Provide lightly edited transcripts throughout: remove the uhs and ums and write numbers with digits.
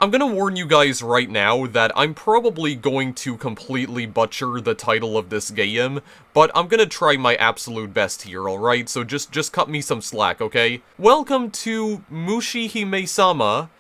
I'm gonna warn you guys right now that I'm probably going to completely butcher the title of this game, but I'm gonna try my absolute best here, alright? So just cut me some slack, okay? Welcome to Mushihimesama.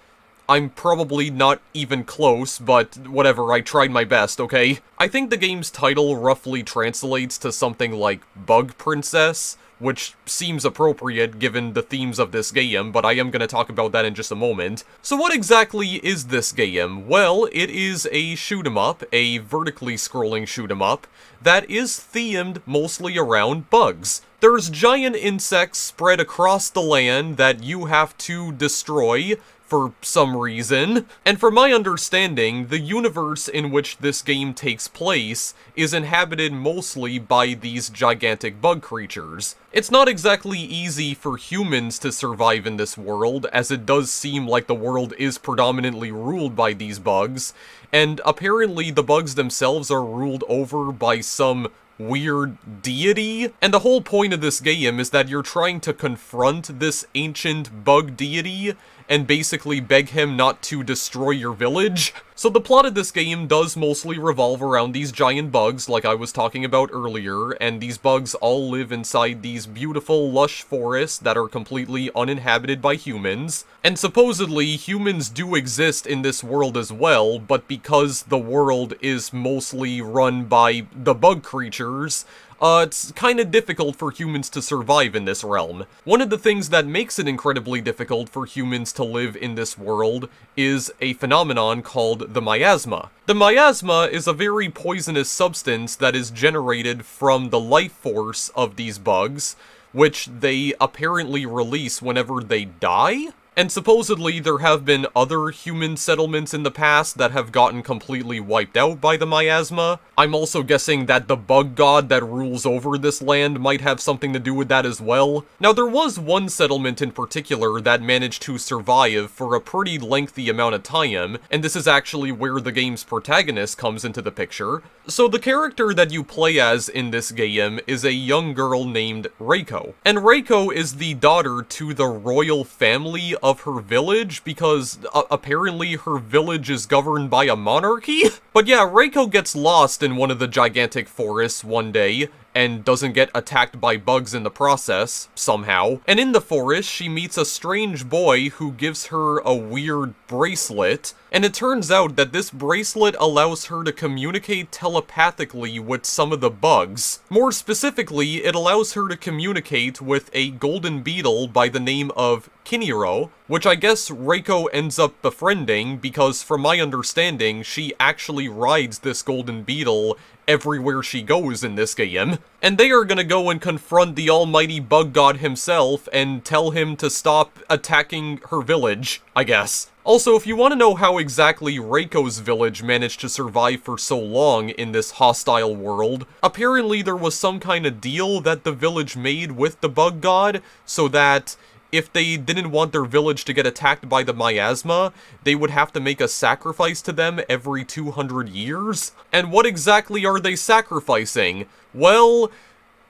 I'm probably not even close, but whatever, I tried my best, okay? I think the game's title roughly translates to something like Bug Princess, which seems appropriate given the themes of this game, but I am going to talk about that in just a moment. So what exactly is this game? Well, it is a shoot-'em-up, a vertically scrolling shoot-'em-up, that is themed mostly around bugs. There's giant insects spread across the land that you have to destroy for some reason, and from my understanding, the universe in which this game takes place is inhabited mostly by these gigantic bug creatures. It's not exactly easy for humans to survive in this world, as it does seem like the world is predominantly ruled by these bugs, and apparently the bugs themselves are ruled over by some weird deity, and the whole point of this game is that you're trying to confront this ancient bug deity and basically beg him not to destroy your village. So the plot of this game does mostly revolve around these giant bugs, like I was talking about earlier, and these bugs all live inside these beautiful, lush forests that are completely uninhabited by humans. And supposedly, humans do exist in this world as well, but because the world is mostly run by the bug creatures, it's kind of difficult for humans to survive in this realm. One of the things that makes it incredibly difficult for humans to live in this world is a phenomenon called the miasma. The miasma is a very poisonous substance that is generated from the life force of these bugs, which they apparently release whenever they die? And supposedly there have been other human settlements in the past that have gotten completely wiped out by the miasma. I'm also guessing that the bug god that rules over this land might have something to do with that as well. Now there was one settlement in particular that managed to survive for a pretty lengthy amount of time, and this is actually where the game's protagonist comes into the picture. So the character that you play as in this game is a young girl named Reiko. And Reiko is the daughter to the royal family of her village, because apparently her village is governed by a monarchy? But yeah, Reiko gets lost in one of the gigantic forests one day, and doesn't get attacked by bugs in the process, somehow. And in the forest, she meets a strange boy who gives her a weird bracelet, and it turns out that this bracelet allows her to communicate telepathically with some of the bugs. More specifically, it allows her to communicate with a golden beetle by the name of Kiniro, which I guess Reiko ends up befriending because, from my understanding, she actually rides this golden beetle everywhere she goes in this game. And they are gonna go and confront the almighty bug god himself and tell him to stop attacking her village, I guess. Also, if you want to know how exactly Reiko's village managed to survive for so long in this hostile world, apparently there was some kind of deal that the village made with the bug god, so that if they didn't want their village to get attacked by the miasma, they would have to make a sacrifice to them every 200 years? And what exactly are they sacrificing? Well,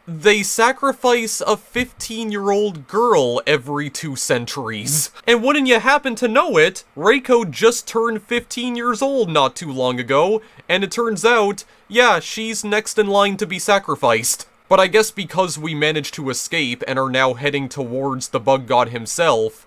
they sacrifice a 15-year-old girl every 2 centuries. And wouldn't you happen to know it, Reiko just turned 15 years old not too long ago, and it turns out, yeah, she's next in line to be sacrificed. But I guess because we managed to escape and are now heading towards the bug god himself,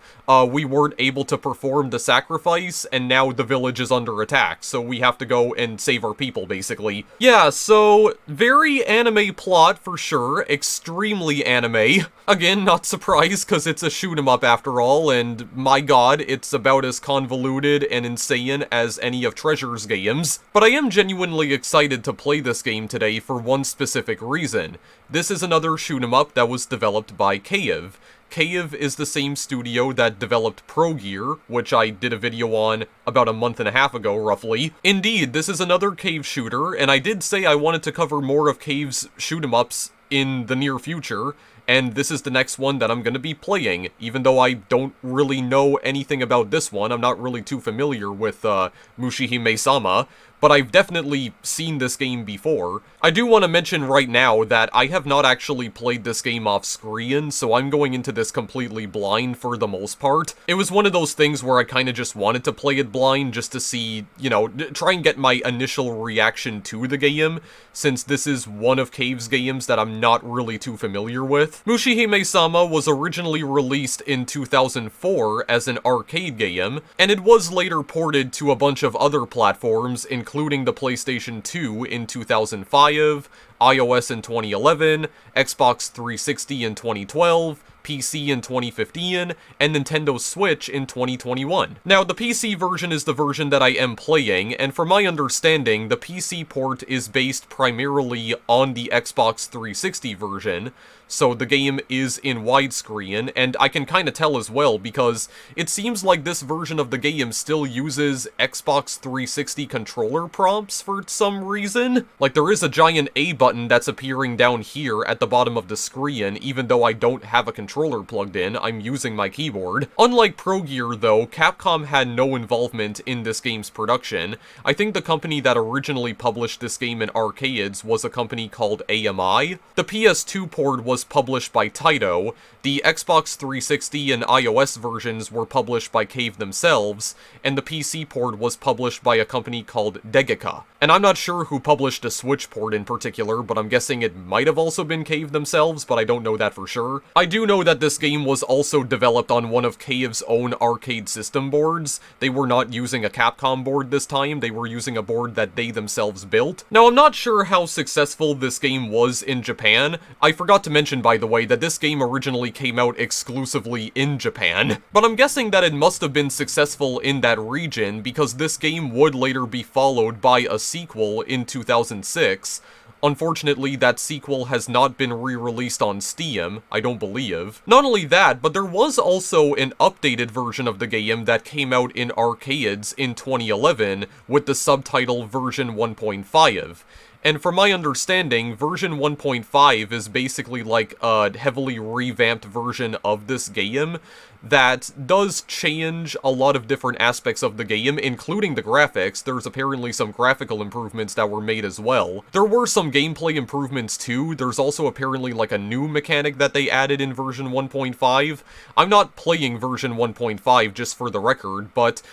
we weren't able to perform the sacrifice, and now the village is under attack, so we have to go and save our people, basically. Yeah, so, very anime plot for sure, extremely anime. Again, not surprised, because it's a shoot-'em-up after all, and my god, it's about as convoluted and insane as any of Treasure's games. But I am genuinely excited to play this game today for one specific reason. This is another shoot-'em-up that was developed by Cave. Cave is the same studio that developed Pro Gear, which I did a video on about a month and a half ago, roughly. Indeed, this is another Cave shooter, and I did say I wanted to cover more of Cave's shoot-'em-ups in the near future, and this is the next one that I'm going to be playing. Even though I don't really know anything about this one, I'm not really too familiar with Mushihimesama, but I've definitely seen this game before. I do want to mention right now that I have not actually played this game off screen, so I'm going into this completely blind for the most part. It was one of those things where I kind of just wanted to play it blind just to see, you know, try and get my initial reaction to the game, since this is one of Cave's games that I'm not really too familiar with. Mushihimesama was originally released in 2004 as an arcade game, and it was later ported to a bunch of other platforms, including the PlayStation 2 in 2005, iOS in 2011, Xbox 360 in 2012, PC in 2015, and Nintendo Switch in 2021. Now, the PC version is the version that I am playing, and from my understanding, the PC port is based primarily on the Xbox 360 version, so the game is in widescreen, and I can kind of tell as well because it seems like this version of the game still uses Xbox 360 controller prompts for some reason. Like, there is a giant A button that's appearing down here at the bottom of the screen, even though I don't have a controller plugged in, I'm using my keyboard. Unlike Pro Gear, though, Capcom had no involvement in this game's production. I think the company that originally published this game in arcades was a company called AMI. The PS2 port was published by Taito, the Xbox 360 and iOS versions were published by Cave themselves, and the PC port was published by a company called Degeka. And I'm not sure who published the Switch port in particular, but I'm guessing it might have also been Cave themselves, but I don't know that for sure. I do know that this game was also developed on one of Cave's own arcade system boards. They were not using a Capcom board this time, they were using a board that they themselves built. Now, I'm not sure how successful this game was in Japan. I forgot to mention, by the way, that this game originally came out exclusively in Japan, but I'm guessing that it must have been successful in that region because this game would later be followed by a sequel in 2006. Unfortunately, that sequel has not been re-released on Steam, I don't believe. Not only that, but there was also an updated version of the game that came out in arcades in 2011 with the subtitle version 1.5. And from my understanding, version 1.5 is basically like a heavily revamped version of this game that does change a lot of different aspects of the game, including the graphics. There's apparently some graphical improvements that were made as well. There were some gameplay improvements too. There's also apparently like a new mechanic that they added in version 1.5. I'm not playing version 1.5 just for the record, but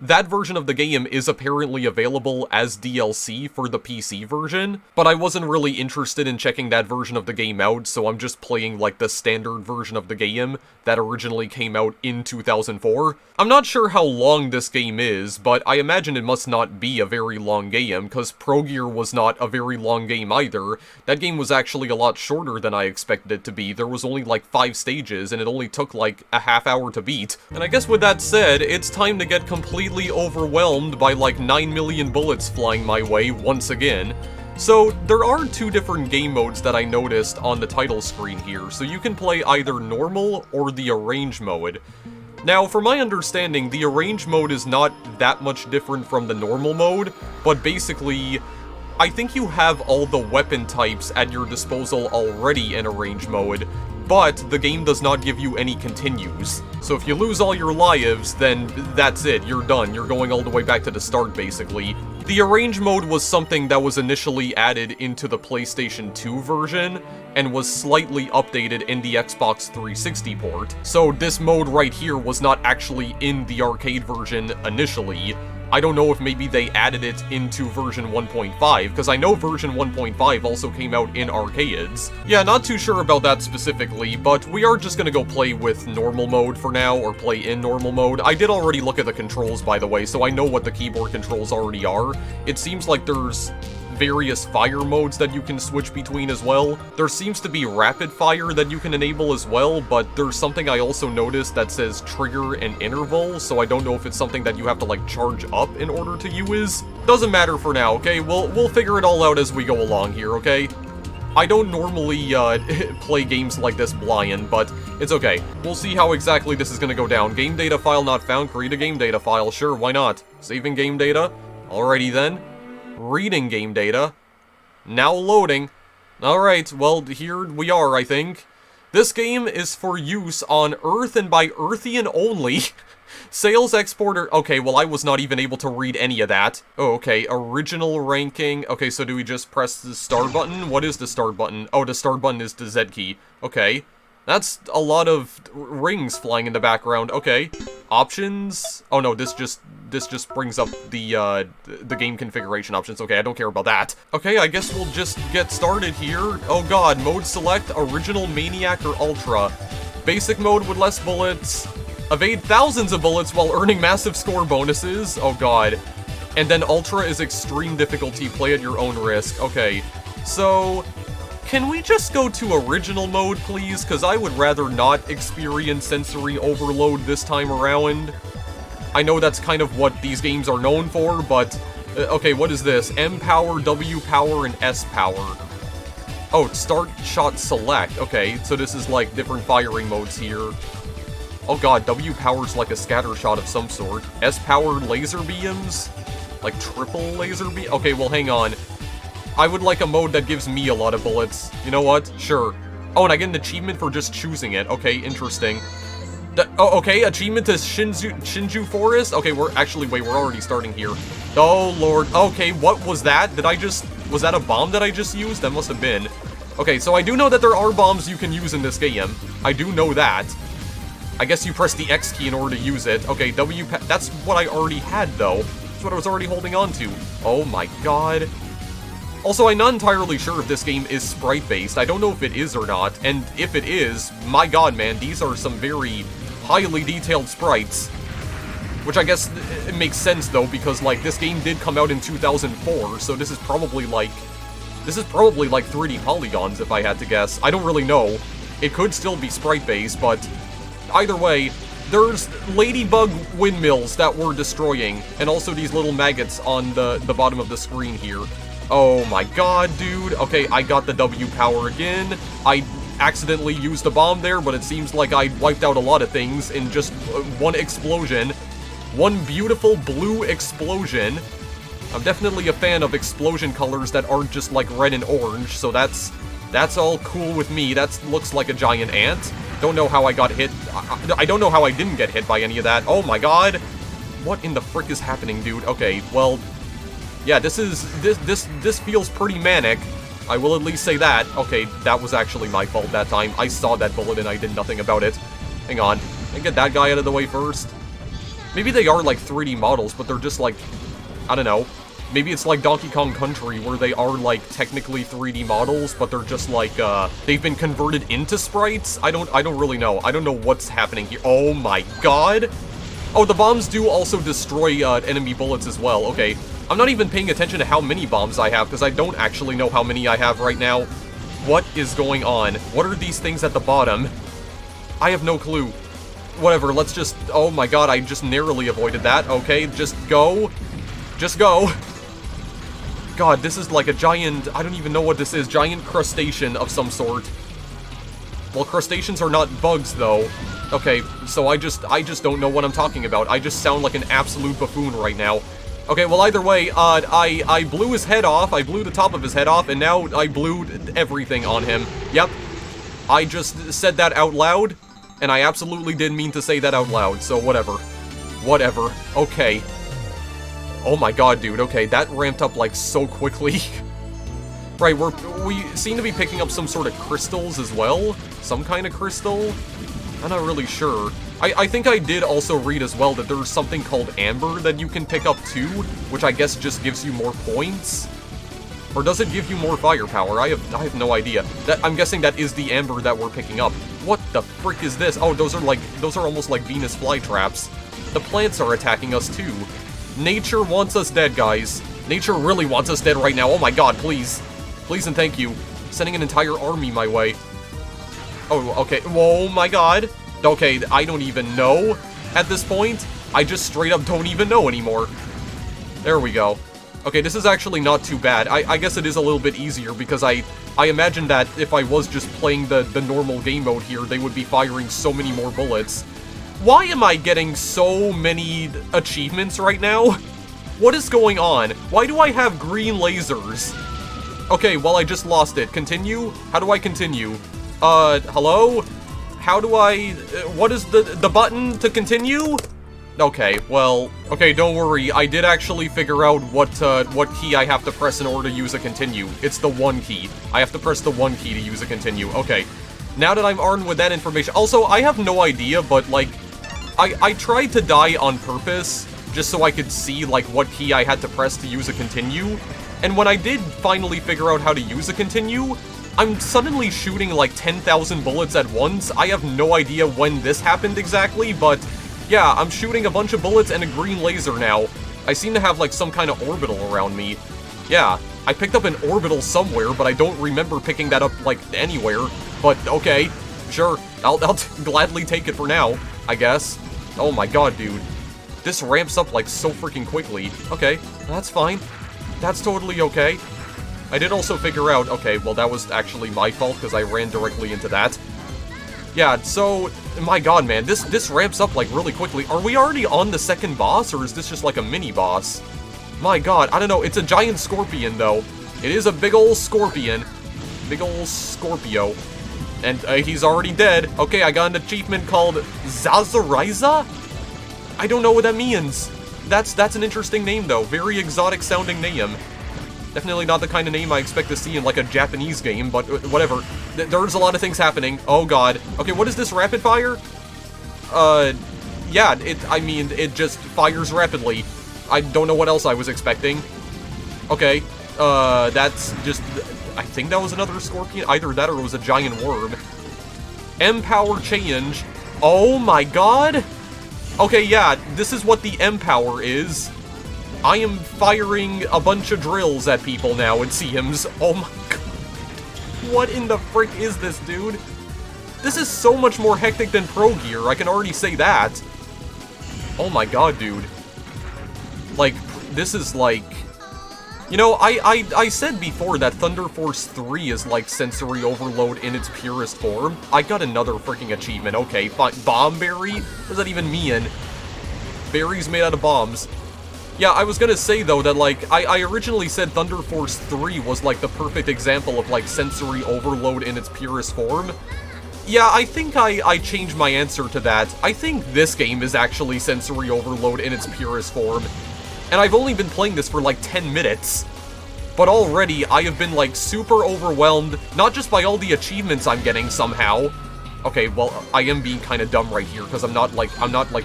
that version of the game is apparently available as DLC for the PC version, but I wasn't really interested in checking that version of the game out, so I'm just playing like the standard version of the game that originally came out in 2004. I'm not sure how long this game is, but I imagine it must not be a very long game, because Pro Gear was not a very long game either. That game was actually a lot shorter than I expected it to be. There was only like 5 stages, and it only took like a half hour to beat. And I guess with that said, it's time to get completely overwhelmed by like 9 million bullets flying my way once again. So, there are 2 different game modes that I noticed on the title screen here, so you can play either normal or the arrange mode. Now, from my understanding, the arrange mode is not that much different from the normal mode, but basically, I think you have all the weapon types at your disposal already in arrange mode, but the game does not give you any continues. So if you lose all your lives, then that's it, you're done. You're going all the way back to the start, basically. The arrange mode was something that was initially added into the PlayStation 2 version, and was slightly updated in the Xbox 360 port. So this mode right here was not actually in the arcade version initially. I don't know if maybe they added it into version 1.5, because I know version 1.5 also came out in arcades. Yeah, not too sure about that specifically, but we are just gonna go play with normal mode for now, or play in normal mode. I did already look at the controls, by the way, so I know what the keyboard controls already are. It seems like there's various fire modes that you can switch between as well. There seems to be rapid fire that you can enable as well, but there's something I also noticed that says trigger and interval, so I don't know if it's something that you have to like charge up in order to use. Doesn't matter for now, okay? We'll figure it all out as we go along here, okay? I don't normally play games like this blind, but it's okay. We'll see how exactly this is gonna go down. Game data file not found, create a game data file, sure, why not? Saving game data? Alrighty then. Reading game data. Now loading. Alright, well, here we are, I think. This game is for use on Earth and by Earthian only. Sales exporter. Okay, well, I was not even able to read any of that. Oh, okay. Original ranking. Okay, so do we just press the start button? What is the start button? Oh, the start button is the Z key. Okay. That's a lot of rings flying in the background. Okay. Options. Oh, no, this just brings up the game configuration options. Okay, I don't care about that. Okay, I guess we'll just get started here. Oh, God. Mode select. Original, Maniac, or Ultra. Basic mode with less bullets. Evade thousands of bullets while earning massive score bonuses. Oh god. And then Ultra is extreme difficulty, play at your own risk. Okay, so can we just go to original mode, please? Because I would rather not experience sensory overload this time around. I know that's kind of what these games are known for, but... okay, what is this? M power, W power, and S power. Oh, start shot select. Okay, so this is like different firing modes here. Oh god, W power's like a scatter shot of some sort. S power laser beams? Like triple laser beam? Okay, well hang on. I would like a mode that gives me a lot of bullets. You know what? Sure. Oh, and I get an achievement for just choosing it. Okay, interesting. Oh, okay, achievement to Shinju Forest? Okay, we're already starting here. Oh lord. Okay, what was that? Was that a bomb that I just used? That must have been. Okay, so I do know that there are bombs you can use in this game. I do know that. I guess you press the X key in order to use it. Okay, that's what I already had, though. That's what I was already holding on to. Oh my god. Also, I'm not entirely sure if this game is sprite-based. I don't know if it is or not. And if it is, my god, man, these are some very highly detailed sprites. Which I guess it makes sense, though, because, like, this game did come out in 2004, so this is probably like 3D polygons, if I had to guess. I don't really know. It could still be sprite-based, but... either way, there's ladybug windmills that we're destroying, and also these little maggots on the bottom of the screen here. Oh my god, dude. Okay, I got the W power again. I accidentally used a bomb there, but it seems like I wiped out a lot of things in just one explosion. One beautiful blue explosion. I'm definitely a fan of explosion colors that aren't just like red and orange, so that's all cool with me. That looks like a giant ant. Don't know how I got hit. I don't know how I didn't get hit by any of that. Oh my god. What in the frick is happening, dude? Okay, well, yeah, this feels pretty manic. I will at least say that. Okay, that was actually my fault that time. I saw that bullet and I did nothing about it. Hang on. I get that guy out of the way first. Maybe they are like 3D models, but they're just like, I don't know. Maybe it's like Donkey Kong Country, where they are, like, technically 3D models, but they're just, like, they've been converted into sprites? I don't really know. I don't know what's happening here. Oh my god! Oh, the bombs do also destroy, enemy bullets as well. Okay. I'm not even paying attention to how many bombs I have, because I don't actually know how many I have right now. What is going on? What are these things at the bottom? I have no clue. Whatever, let's just... oh my god, I just narrowly avoided that. Okay, just go. Just go. God, this is like a giant, I don't even know what this is, giant crustacean of some sort. Well, crustaceans are not bugs, though. Okay, so I just don't know what I'm talking about. I just sound like an absolute buffoon right now. Okay, well, either way, I blew his head off, I blew the top of his head off, and now I blew everything on him. Yep. I just said that out loud, and I absolutely didn't mean to say that out loud, so whatever. Whatever. Okay. Oh my god, dude, okay, that ramped up, like, so quickly. Right, we seem to be picking up some sort of crystals as well. Some kind of crystal? I'm not really sure. I think I did also read as well that there's something called Amber that you can pick up too, which I guess just gives you more points? Or does it give you more firepower? I have no idea. I'm guessing that is the Amber that we're picking up. What the frick is this? Oh, those are almost like Venus flytraps. The plants are attacking us too. Nature wants us dead, guys. Nature really wants us dead right now. Oh my god, please. Please and thank you. Sending an entire army my way. Oh, okay. Oh my god. Okay, I don't even know at this point. I just straight up don't even know anymore. There we go. Okay, this is actually not too bad. I guess it is a little bit easier because I imagine that if I was just playing the normal game mode here, they would be firing so many more bullets. Why am I getting so many achievements right now? What is going on? Why do I have green lasers? Okay, well, I just lost it. Continue? How do I continue? Hello? How do I... what is the button to continue? Okay, well... Okay, don't worry, I did actually figure out what key I have to press in order to use a continue. It's the 1 key. I have to press the 1 key to use a continue. Okay. Now that I'm armed with that information... Also, I have no idea, but, like... I tried to die on purpose, just so I could see, like, what key I had to press to use a continue. And when I did finally figure out how to use a continue, I'm suddenly shooting, like, 10,000 bullets at once. I have no idea when this happened exactly, but... yeah, I'm shooting a bunch of bullets and a green laser now. I seem to have, like, some kind of orbital around me. Yeah, I picked up an orbital somewhere, but I don't remember picking that up, like, anywhere. But, okay, sure, I'll gladly take it for now, I guess. Oh my god, dude. This ramps up, like, so freaking quickly. Okay, that's fine. That's totally okay. I did also figure out... okay, well, that was actually my fault, because I ran directly into that. Yeah, so... my god, man, this ramps up, like, really quickly. Are we already on the second boss, or is this just, like, a mini-boss? My god, I don't know. It's a giant scorpion, though. It is a big ol' scorpion. Big ol' Scorpio. And he's already dead. Okay, I got an achievement called Zazariza? I don't know what that means. That's an interesting name, though. Very exotic-sounding name. Definitely not the kind of name I expect to see in, like, a Japanese game, but whatever. There's a lot of things happening. Oh, god. Okay, what is this rapid fire? Yeah, I mean, it just fires rapidly. I don't know what else I was expecting. Okay, that's just... I think that was another scorpion. Either that or it was a giant worm. M-Power change. Oh my god! Okay, yeah, this is what the M-Power is. I am firing a bunch of drills at people now, it seems. Oh my god. What in the frick is this, dude? This is so much more hectic than Pro Gear, I can already say that. Oh my god, dude. Like, this is like... you know, I said before that Thunder Force 3 is like sensory overload in its purest form. I got another freaking achievement, okay, fine. Bomb berry? What does that even mean? Berries made out of bombs. Yeah, I was gonna say, though, that, like, I originally said Thunder Force 3 was, like, the perfect example of, like, sensory overload in its purest form. Yeah, I think I changed my answer to that. I think this game is actually sensory overload in its purest form. And I've only been playing this for, like, 10 minutes. But already, I have been, like, super overwhelmed, not just by all the achievements I'm getting somehow. Okay, well, I am being kind of dumb right here, because I'm not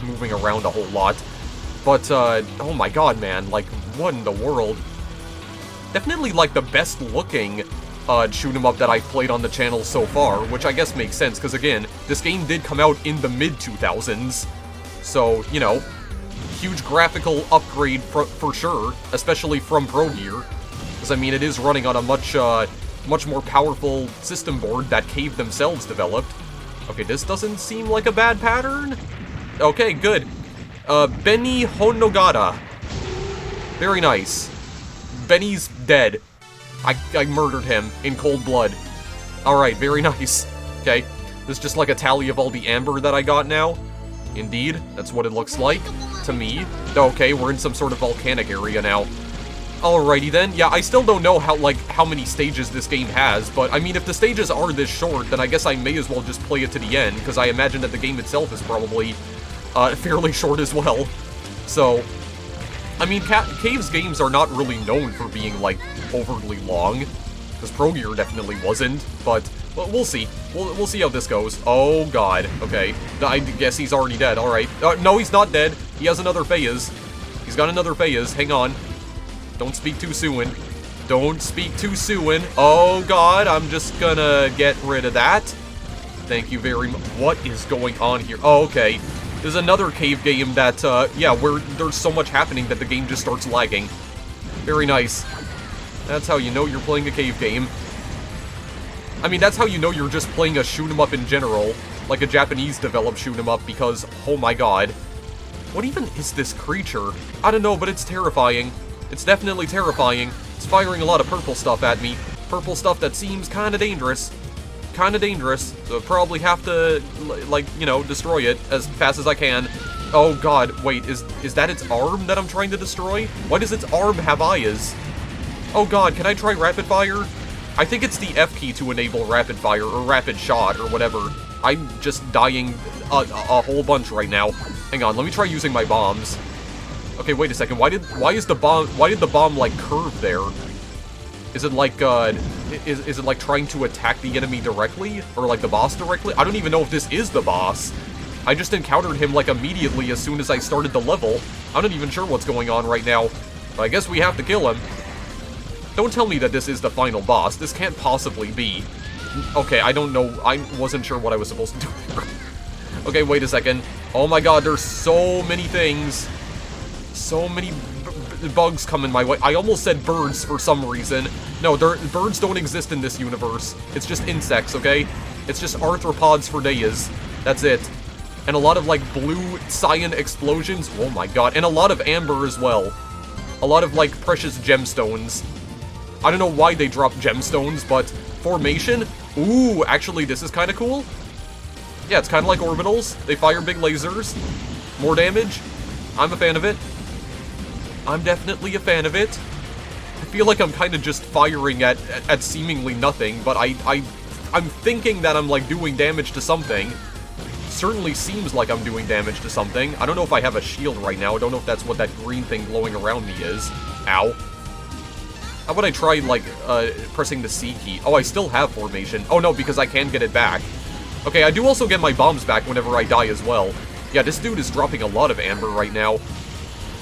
moving around a whole lot. But, oh my god, man, like, what in the world? Definitely, like, the best-looking, shoot-'em-up that I've played on the channel so far, which I guess makes sense, because, again, this game did come out in the mid-2000s. So, you know, huge graphical upgrade for sure, especially from Pro Gear. Because, I mean, it is running on a much more powerful system board that Cave themselves developed. Okay, this doesn't seem like a bad pattern. Okay, good. Benny Honogata. Very nice. Benny's dead. I murdered him in cold blood. Alright, very nice. Okay, this is just like a tally of all the amber that I got now. Indeed, that's what it looks like to me. Okay, we're in some sort of volcanic area now. Alrighty then. Yeah, I still don't know how many stages this game has, but I mean, if the stages are this short, then I guess I may as well just play it to the end, because I imagine that the game itself is probably fairly short as well. So, I mean, Cave's games are not really known for being, like, overly long, because Pro Gear definitely wasn't, but we'll see. We'll see how this goes. Oh god, okay. I guess he's already dead, alright. No, he's not dead. He has another phase. He's got another phase. Hang on. Don't speak too soon. Don't speak too soon. Oh god, I'm just gonna get rid of that. Thank you very much. What is going on here? Oh, okay. There's another Cave game that, yeah, where there's so much happening that the game just starts lagging. Very nice. That's how you know you're playing a Cave game. I mean, that's how you know you're just playing a shoot-'em-up in general. Like a Japanese-developed shoot-'em-up, because, oh my god. What even is this creature? I don't know, but it's terrifying. It's definitely terrifying. It's firing a lot of purple stuff at me. Purple stuff that seems kinda dangerous. Kinda dangerous, so I probably have to, like, you know, destroy it as fast as I can. Oh god, wait, is that its arm that I'm trying to destroy? Why does its arm have eyes? Oh god, can I try rapid fire? I think it's the F key to enable rapid fire, or rapid shot, or whatever. I'm just dying a whole bunch right now. Hang on, let me try using my bombs. Okay, wait a second. Why did the bomb like curve there? Is it like is it like trying to attack the enemy directly, or like the boss directly? I don't even know if this is the boss. I just encountered him like immediately as soon as I started the level. I'm not even sure what's going on right now. But I guess we have to kill him. Don't tell me that this is the final boss. This can't possibly be. Okay, I don't know. I wasn't sure what I was supposed to do there. Okay, wait a second. Oh my god, there's so many things. So many bugs coming my way. I almost said birds for some reason. No, birds don't exist in this universe. It's just insects, okay? It's just arthropods for days. That's it. And a lot of, like, blue cyan explosions. Oh my god. And a lot of amber as well. A lot of, like, precious gemstones. I don't know why they drop gemstones, but formation? Ooh, actually, this is kind of cool. Yeah, it's kind of like orbitals. They fire big lasers. More damage. I'm a fan of it. I'm definitely a fan of it. I feel like I'm kind of just firing at seemingly nothing, but I'm thinking that I'm, like, doing damage to something. Certainly seems like I'm doing damage to something. I don't know if I have a shield right now. I don't know if that's what that green thing glowing around me is. Ow. How about I try, like, pressing the C key? Oh, I still have formation. Oh, no, because I can get it back. Okay, I do also get my bombs back whenever I die as well. Yeah, this dude is dropping a lot of amber right now.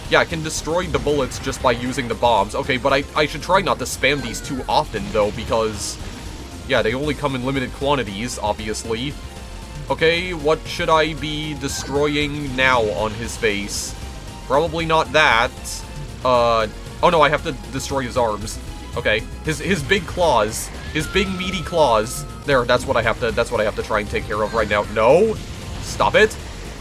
Yeah, I can destroy the bullets just by using the bombs. Okay, but I should try not to spam these too often, though, because... yeah, they only come in limited quantities, obviously. Okay, what should I be destroying now on his face? Probably not that. Oh no, I have to destroy his arms. Okay, his big claws. His big meaty claws. There, that's what I have to try and take care of right now. No! Stop it!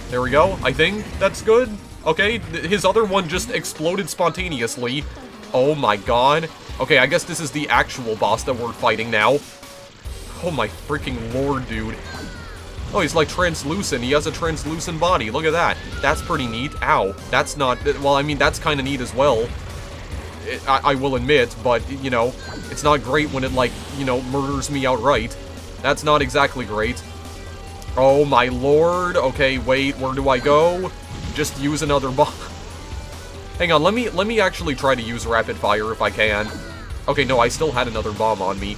There we go. I think that's good. Okay, his other one just exploded spontaneously. Oh my god. Okay, I guess this is the actual boss that we're fighting now. Oh my freaking lord, dude. Oh, he's like translucent. He has a translucent body. Look at that. That's pretty neat. Ow. That's not... well, I mean, that's kind of neat as well. I will admit, but, you know, it's not great when it, like, you know, murders me outright. That's not exactly great. Oh my lord. Okay, wait, where do I go? Just use another bomb. Hang on, let me actually try to use rapid fire if I can. Okay, no, I still had another bomb on me.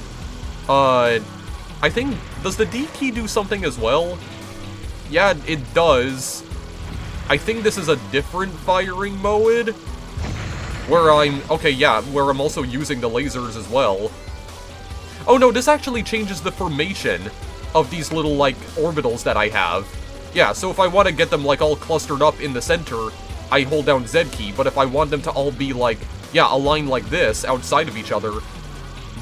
I think, does the D key do something as well? Yeah, it does. I think this is a different firing mode. Where I'm, okay, yeah, where I'm also using the lasers as well. Oh no, this actually changes the formation of these little, like, orbitals that I have. Yeah, so if I want to get them, like, all clustered up in the center, I hold down Z key, but if I want them to all be, like, yeah, aligned like this, outside of each other,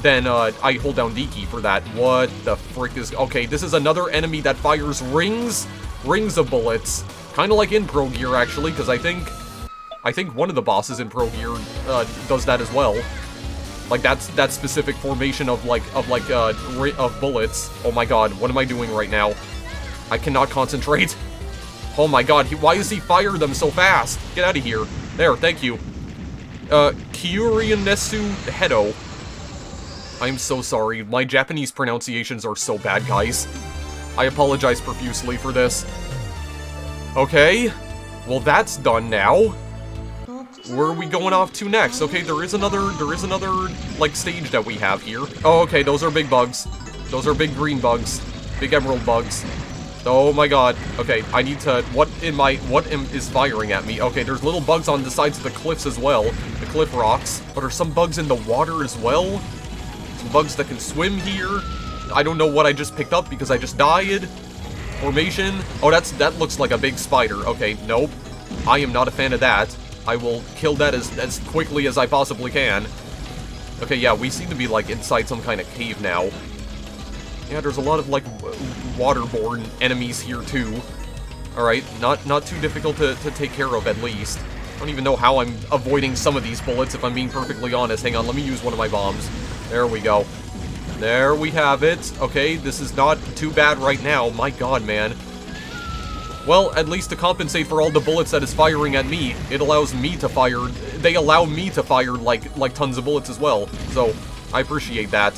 then, I hold down D key for that. What the frick is... okay, this is another enemy that fires rings of bullets. Kind of like in Pro Gear, actually, because I think one of the bosses in Pro Gear, does that as well. Like, that specific formation of bullets. Oh my god, what am I doing right now? I cannot concentrate. Oh my god, why does he fire them so fast? Get out of here. There, thank you. Kyurionesu Hedo. I'm so sorry. My Japanese pronunciations are so bad, guys. I apologize profusely for this. Okay. Well, that's done now. Where are we going off to next? Okay, there is another, like, stage that we have here. Oh, okay, those are big bugs. Those are big green bugs. Big emerald bugs. Oh my god. Okay, I need to... what is firing at me? Okay, there's little bugs on the sides of the cliffs as well. The cliff rocks. But there's some bugs in the water as well. Some bugs that can swim here. I don't know what I just picked up because I just died. Formation. Oh, that looks like a big spider. Okay, nope. I am not a fan of that. I will kill that as quickly as I possibly can. Okay, yeah, we seem to be, like, inside some kind of cave now. Yeah, there's a lot of, like, waterborne enemies here, too. Alright, not too difficult to take care of, at least. I don't even know how I'm avoiding some of these bullets, if I'm being perfectly honest. Hang on, let me use one of my bombs. There we go. There we have it. Okay, this is not too bad right now. My god, man. Well, at least to compensate for all the bullets that is firing at me, it allows me to fire... they allow me to fire, like tons of bullets as well. So, I appreciate that.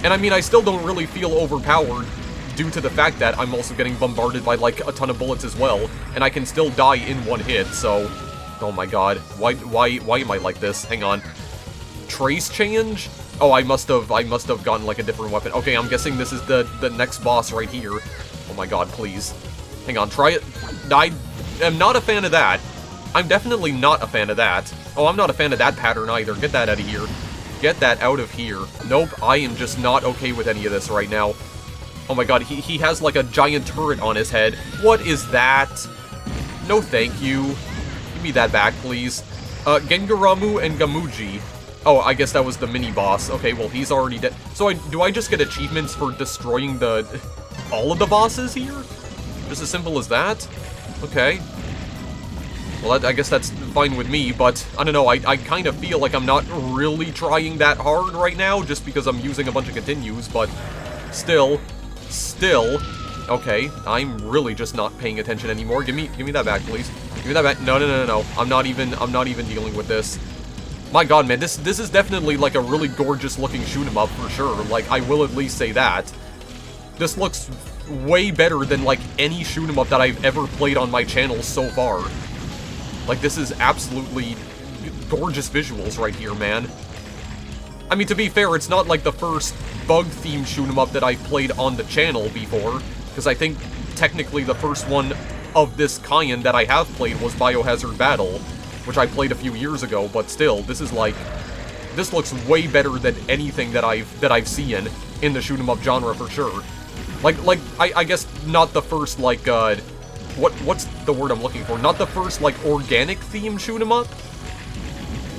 And I mean, I still don't really feel overpowered due to the fact that I'm also getting bombarded by, like, a ton of bullets as well, and I can still die in one hit, so... Oh my god, why am I like this? Hang on. Trace change? Oh, I must have gotten, like, a different weapon. Okay, I'm guessing this is the next boss right here. Oh my god, please. Hang on, try it. I am not a fan of that. I'm definitely not a fan of that. Oh, I'm not a fan of that pattern either. Get that out of here. Get that out of here. Nope, I am just not okay with any of this right now. Oh my god, he has like a giant turret on his head. What is that? No thank you. Give me that back, please. Gengaramu and Gamuji. Oh, I guess that was the mini-boss. Okay, well, he's already dead. So do I just get achievements for destroying all of the bosses here? Just as simple as that? Okay. Well, I guess that's fine with me, but I don't know, I kind of feel like I'm not really trying that hard right now, just because I'm using a bunch of continues, but still, okay, I'm really just not paying attention anymore. Give me that back, please. Give me that back. No. I'm not even dealing with this. My god, man, this is definitely like a really gorgeous looking shoot 'em up for sure. Like, I will at least say that. This looks way better than like any shoot 'em up that I've ever played on my channel so far. Like, this is absolutely gorgeous visuals right here, man. I mean, to be fair, it's not like the first bug-themed shoot 'em up that I've played on the channel before, because I think technically the first one of this kind that I have played was Biohazard Battle, which I played a few years ago, but still, this is like... This looks way better than anything that I've seen in the shoot 'em up genre for sure. Like, I guess not the first, like, what's the word I'm looking for? Not the first, like, organic-themed shoot 'em up?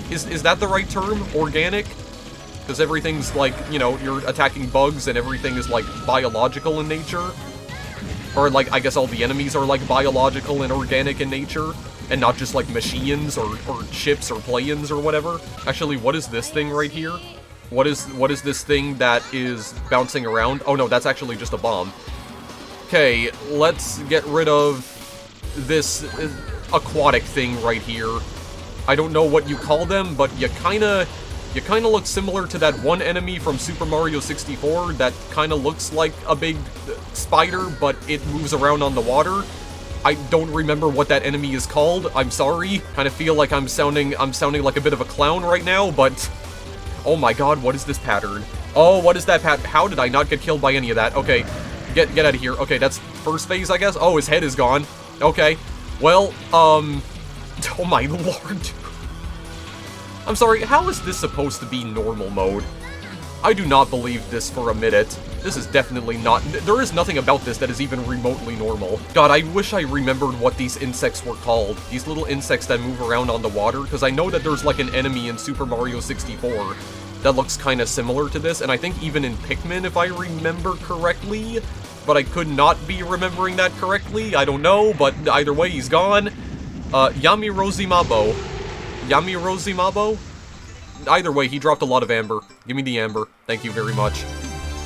Is that the right term? Organic? Because everything's, like, you know, you're attacking bugs and everything is, like, biological in nature. Or, like, I guess all the enemies are, like, biological and organic in nature. And not just, like, machines or ships or planes or whatever. Actually, what is this thing right here? What is this thing that is bouncing around? Oh, no, that's actually just a bomb. Okay, let's get rid of this aquatic thing right here. I don't know what you call them, but you kinda look similar to that one enemy from Super Mario 64 that kinda looks like a big spider, but it moves around on the water. I don't remember what that enemy is called. I'm sorry. Kind of feel like I'm sounding like a bit of a clown right now, but oh my god, what is this pattern? Oh, what is that How did I not get killed by any of that? Okay. Get out of here. Okay, that's first phase, I guess. Oh, his head is gone. Okay. Well, oh my lord. I'm sorry, how is this supposed to be normal mode? I do not believe this for a minute. This is definitely not... There is nothing about this that is even remotely normal. God, I wish I remembered what these insects were called. These little insects that move around on the water, because I know that there's like an enemy in Super Mario 64 that looks kind of similar to this, and I think even in Pikmin, if I remember correctly, but I could not be remembering that correctly. I don't know, but either way, he's gone. Yamirozimabo. Yamirozimabo? Either way, he dropped a lot of amber. Give me the amber. Thank you very much.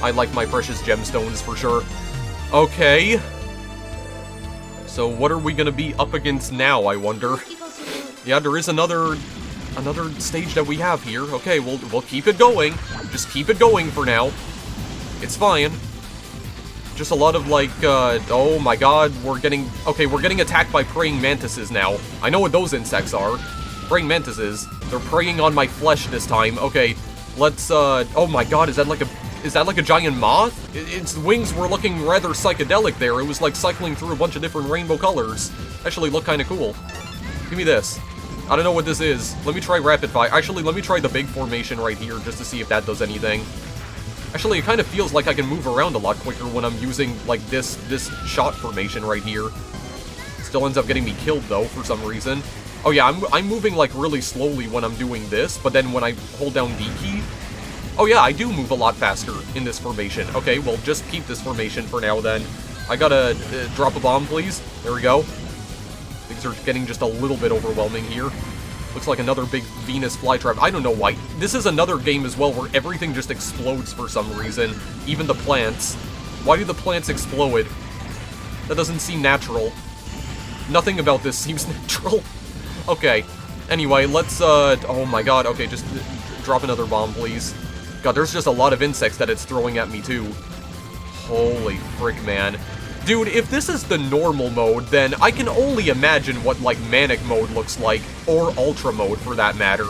I like my precious gemstones for sure. Okay. So what are we gonna be up against now, I wonder? Yeah, there is another stage that we have here. Okay, we'll keep it going. Just keep it going for now. It's fine. Just a lot of, like, oh my god, we're getting attacked by praying mantises now. I know what those insects are. Praying mantises. They're preying on my flesh this time. Okay, let's, oh my god, is that like a giant moth? Its wings were looking rather psychedelic there. It was, like, cycling through a bunch of different rainbow colors. Actually looked kinda cool. Give me this. I don't know what this is. Let me try rapid fire. Actually, let me try the big formation right here, just to see if that does anything. Actually, it kind of feels like I can move around a lot quicker when I'm using, like, this shot formation right here. Still ends up getting me killed, though, for some reason. Oh yeah, I'm moving, like, really slowly when I'm doing this, but then when I hold down D key... Oh yeah, I do move a lot faster in this formation. Okay, well, just keep this formation for now, then. I gotta drop a bomb, please. There we go. Things are getting just a little bit overwhelming here. Looks like another big Venus flytrap. I don't know why. This is another game as well where everything just explodes for some reason. Even the plants. Why do the plants explode? That doesn't seem natural. Nothing about this seems natural. Okay. Anyway, let's, oh my god. Okay, just drop another bomb, please. God, there's just a lot of insects that it's throwing at me, too. Holy frick, man. Dude, if this is the normal mode, then I can only imagine what, like, manic mode looks like, or ultra mode, for that matter.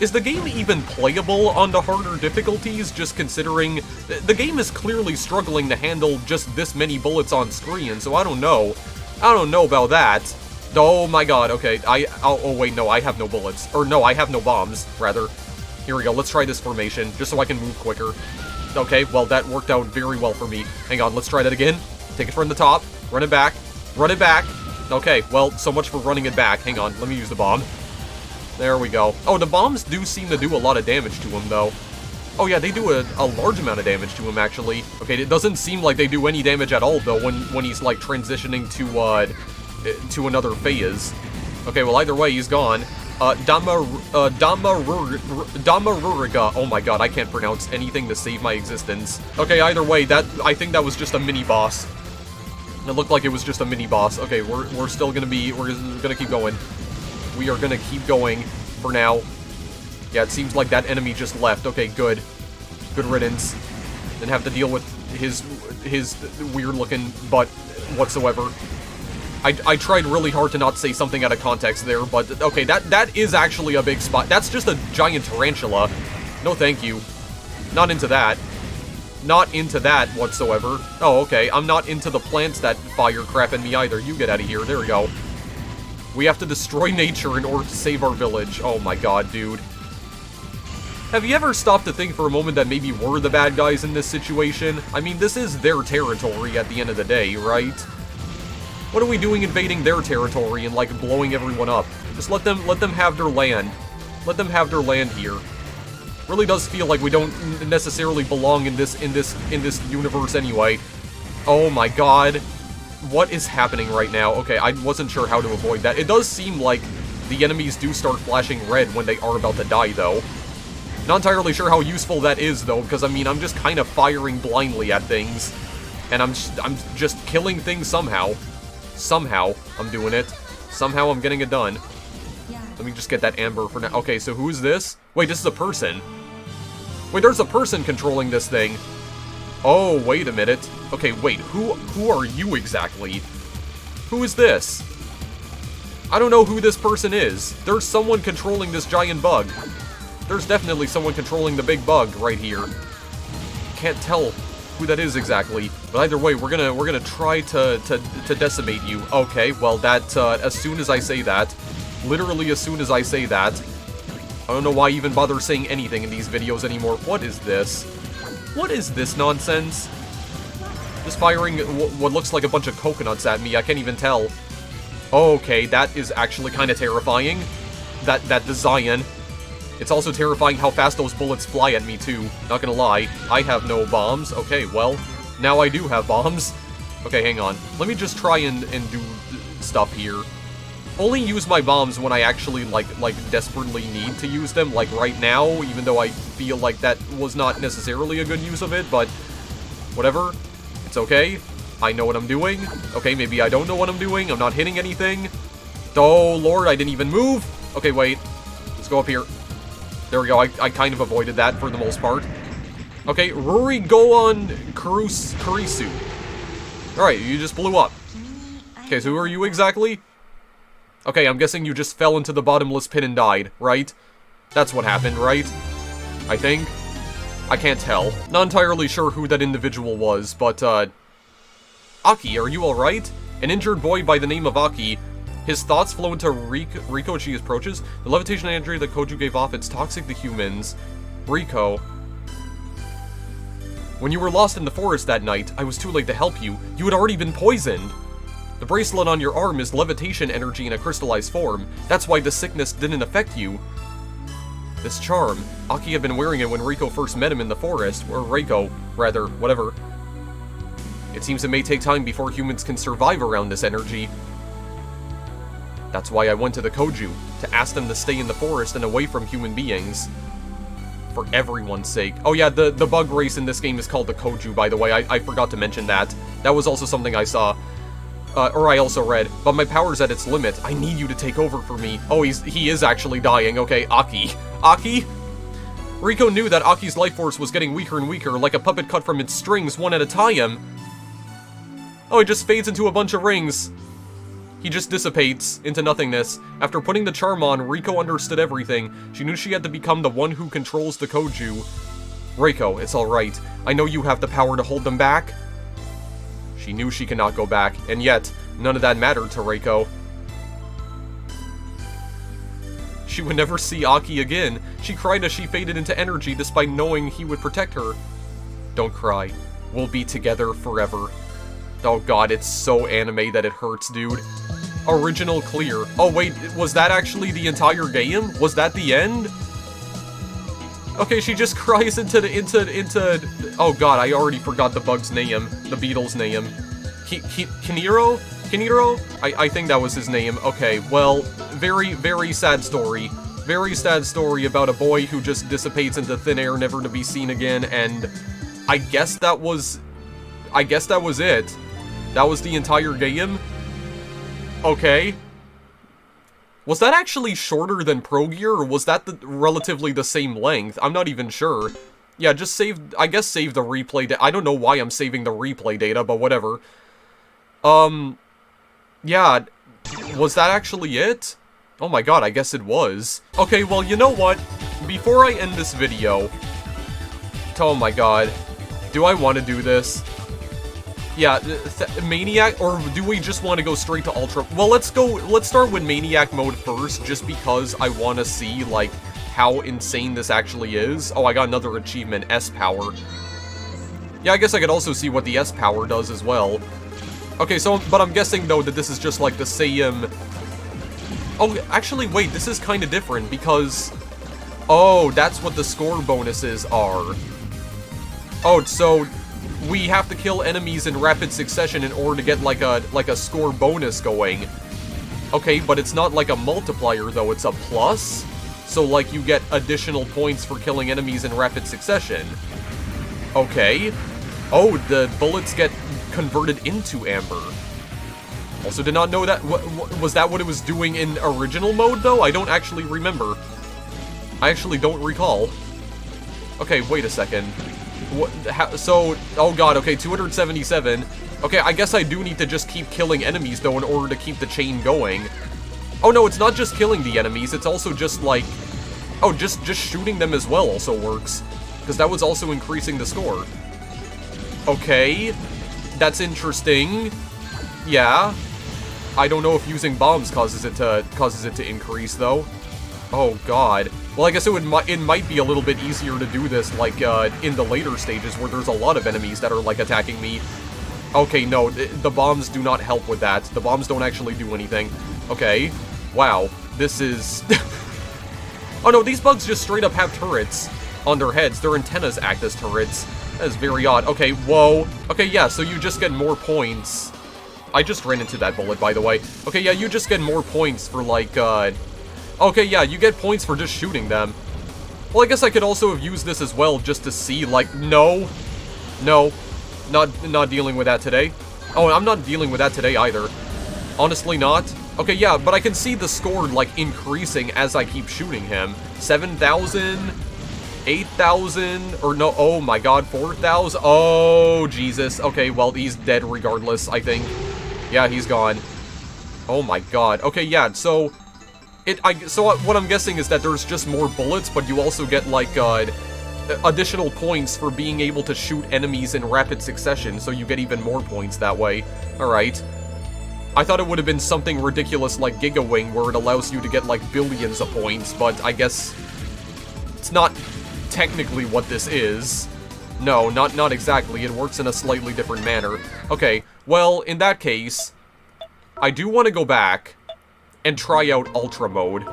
Is the game even playable on the harder difficulties, just considering the game is clearly struggling to handle just this many bullets on screen, so I don't know. I don't know about that. Oh my god, okay, oh wait, no, I have no bullets. Or no, I have no bombs, rather. Here we go, let's try this formation, just so I can move quicker. Okay, well, that worked out very well for me. Hang on, let's try that again. Take it from the top, run it back, run it back. Okay, well, so much for running it back. Hang on, let me use the bomb. There we go. Oh, the bombs do seem to do a lot of damage to him, though. Oh yeah, they do a large amount of damage to him, actually. Okay, it doesn't seem like they do any damage at all, though, when he's, like, transitioning to another phase. Okay, well, either way, he's gone. Damaruriga. Oh my god, I can't pronounce anything to save my existence. Okay, either way, I think that was just a mini-boss. It looked like it was just a mini-boss. Okay, we're still gonna be, we're gonna keep going. We are gonna keep going for now. Yeah, it seems like that enemy just left. Okay, good. Good riddance. Didn't have to deal with his weird-looking butt whatsoever. I tried really hard to not say something out of context there, but okay, that is actually a big spot. That's just a giant tarantula. No thank you. Not into that. Not into that whatsoever. Oh, okay, I'm not into the plants that fire crap at me either. You get out of here. There we go. We have to destroy nature in order to save our village. Oh my god, dude. Have you ever stopped to think for a moment that maybe we're the bad guys in this situation? I mean, this is their territory at the end of the day, right? What are we doing invading their territory and, like, blowing everyone up? Just let them have their land. Let them have their land here. Really does feel like we don't necessarily belong in this universe anyway. Oh my god. What is happening right now? Okay, I wasn't sure how to avoid that. It does seem like the enemies do start flashing red when they are about to die, though. Not entirely sure how useful that is, though, because, I mean, I'm just kind of firing blindly at things. And I'm just killing things somehow. Somehow, I'm doing it. Somehow, I'm getting it done. Let me just get that amber for now. Okay, so who is this? Wait, this is a person. Wait, there's a person controlling this thing. Oh, wait a minute. Okay, wait, who are you exactly? Who is this? I don't know who this person is. There's someone controlling this giant bug. There's definitely someone controlling the big bug right here. Can't tell who that is exactly, but either way, we're gonna try to decimate you. Okay, well, that as soon as I say that, literally as soon as I say that, I don't know why I even bother saying anything in these videos anymore. What is this? What is this nonsense? Just firing what looks like a bunch of coconuts at me. I can't even tell. Okay, that is actually kind of terrifying. That design. It's also terrifying how fast those bullets fly at me, too. Not gonna lie. I have no bombs. Okay, well, now I do have bombs. Okay, hang on. Let me just try and do stuff here. Only use my bombs when I actually, like desperately need to use them, like right now, even though I feel like that was not necessarily a good use of it, but whatever. It's okay. I know what I'm doing. Okay, maybe I don't know what I'm doing. I'm not hitting anything. Oh, Lord, I didn't even move. Okay, wait. Let's go up here. There we go, I kind of avoided that for the most part. Okay, Ruri Goon Kurisu. Alright, you just blew up. Okay, so who are you exactly? Okay, I'm guessing you just fell into the bottomless pit and died, right? That's what happened, right? I think. I can't tell. Not entirely sure who that individual was, but, Aki, are you alright? An injured boy by the name of Aki. His thoughts flow into Riko as she approaches. The levitation energy that Koju gave off, it's toxic to humans. Riko. When you were lost in the forest that night, I was too late to help you. You had already been poisoned. The bracelet on your arm is levitation energy in a crystallized form. That's why the sickness didn't affect you. This charm. Aki had been wearing it when Riko first met him in the forest. Or Reiko, rather, whatever. It seems it may take time before humans can survive around this energy. That's why I went to the Koju, to ask them to stay in the forest and away from human beings. For everyone's sake. Oh yeah, the bug race in this game is called the Koju, by the way. I forgot to mention that. That was also something I saw. Or I also read. But my power's at its limit. I need you to take over for me. Oh, he is actually dying. Okay, Aki. Aki? Riko knew that Aki's life force was getting weaker and weaker, like a puppet cut from its strings one at a time. Oh, he just fades into a bunch of rings. He just dissipates into nothingness. After putting the charm on, Riko understood everything. She knew she had to become the one who controls the Koju. Reiko, it's alright. I know you have the power to hold them back. She knew she cannot go back, and yet, none of that mattered to Reiko. She would never see Aki again. She cried as she faded into energy despite knowing he would protect her. Don't cry. We'll be together forever. Oh god, it's so anime that it hurts, dude. Original clear. Oh wait, was that actually the entire game? Was that the end? Okay, she just cries into oh god, I already forgot the bug's name. The beetle's name. Kiniro? Kiniro? I think that was his name. Okay, well, very, very sad story. Very sad story about a boy who just dissipates into thin air, never to be seen again, and I guess that was it. That was the entire game? Okay. Was that actually shorter than Pro Gear, or was that relatively the same length? I'm not even sure. Yeah, just save the replay data. I don't know why I'm saving the replay data, but whatever. Yeah, was that actually it? Oh my god, I guess it was. Okay, well, you know what? Before I end this video... Oh my god. Do I want to do this? Yeah, Maniac, or do we just want to go straight to Ultra? Well, let's start with Maniac mode first, just because I want to see, like, how insane this actually is. Oh, I got another achievement, S-Power. Yeah, I guess I could also see what the S-Power does as well. Okay, so, but I'm guessing, though, that this is just, like, the same... Oh, actually, wait, this is kind of different, because... Oh, that's what the score bonuses are. Oh, so... we have to kill enemies in rapid succession in order to get, like a score bonus going. Okay, but it's not like a multiplier, though, it's a plus? So, like, you get additional points for killing enemies in rapid succession. Okay. Oh, the bullets get converted into amber. Also did not know that. Was that what it was doing in original mode, though? I don't actually remember. I actually don't recall. Okay, wait a second. So, oh god, okay, 277. Okay, I guess I do need to just keep killing enemies, though, in order to keep the chain going. Oh, no, it's not just killing the enemies, it's also just, like... Oh, just shooting them as well also works. Because that was also increasing the score. Okay. That's interesting. Yeah. I don't know if using bombs causes it to increase, though. Oh, god. Well, I guess it might be a little bit easier to do this, like, in the later stages where there's a lot of enemies that are, like, attacking me. Okay, no, the bombs do not help with that. The bombs don't actually do anything. Okay. Wow. This is... Oh, no, these bugs just straight up have turrets on their heads. Their antennas act as turrets. That is very odd. Okay, whoa. Okay, yeah, so you just get more points. I just ran into that bullet, by the way. Okay, yeah, you just get more points for, like, Okay, yeah, you get points for just shooting them. Well, I guess I could also have used this as well just to see, like, no. No. Not dealing with that today. Oh, I'm not dealing with that today either. Honestly not. Okay, yeah, but I can see the score, like, increasing as I keep shooting him. 7,000, 8,000, or no, oh my god, 4,000. Oh, Jesus. Okay, well, he's dead regardless, I think. Yeah, he's gone. Oh my god. Okay, yeah, so... So what I'm guessing is that there's just more bullets, but you also get, like, additional points for being able to shoot enemies in rapid succession, so you get even more points that way. Alright. I thought it would have been something ridiculous like Giga Wing, where it allows you to get, like, billions of points, but I guess it's not technically what this is. No, not exactly. It works in a slightly different manner. Okay, well, in that case, I do want to go back and try out Ultra Mode.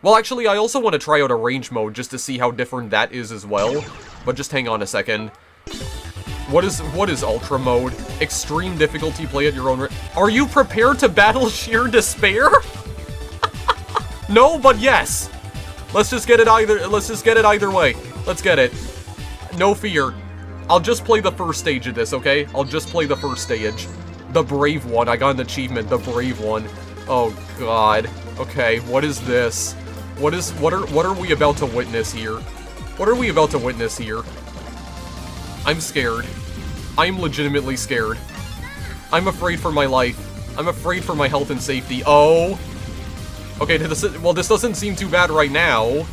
Well, actually, I also want to try out Arrange Mode just to see how different that is as well. But just hang on a second. What is Ultra Mode? Extreme difficulty, play at your own risk. Are you prepared to battle sheer despair? No, but yes. Let's just get it either way. Let's get it. No fear. I'll just play the first stage of this, okay? I'll just play the first stage. The brave one. I got an achievement, the brave one. Oh god. Okay, what is this? What are we about to witness here? What are we about to witness here? I'm scared. I'm legitimately scared. I'm afraid for my life. I'm afraid for my health and safety. Oh. Okay, well, this doesn't seem too bad right now.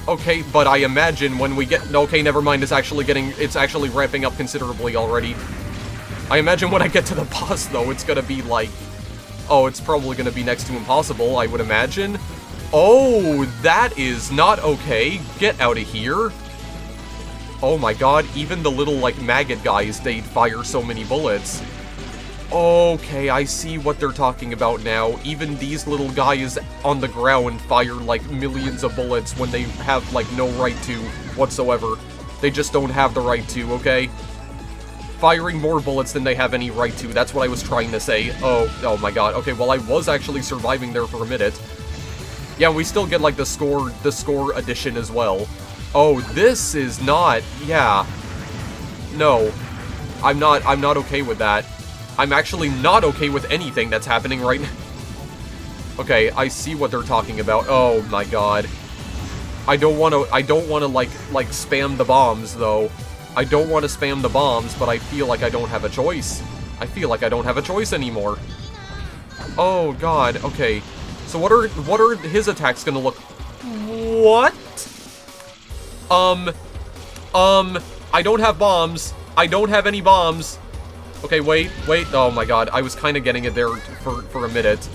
Okay, but I imagine when we get... Okay, never mind. It's actually ramping up considerably already. I imagine when I get to the boss, though, it's gonna be like... Oh, it's probably gonna be next to impossible, I would imagine. Oh, that is not okay. Get out of here. Oh my god, even the little, like, maggot guys, they fire so many bullets. Okay, I see what they're talking about now. Even these little guys on the ground fire, like, millions of bullets when they have, like, no right to whatsoever. They just don't have the right to, okay? Firing more bullets than they have any right to. That's what I was trying to say. Oh my god. Okay, well, I was actually surviving there for a minute. Yeah, we still get, like, the score addition as well. Oh, this is not... Yeah. No. I'm not okay with that. I'm actually not okay with anything that's happening right now. Okay, I see what they're talking about. Oh my god. I don't want to, like, spam the bombs, though. I don't want to spam the bombs, but I feel like I don't have a choice. I feel like I don't have a choice anymore. Oh god, okay. So what are his attacks gonna look... What? I don't have bombs. I don't have any bombs. Okay, wait. Oh my god, I was kind of getting it there for a minute.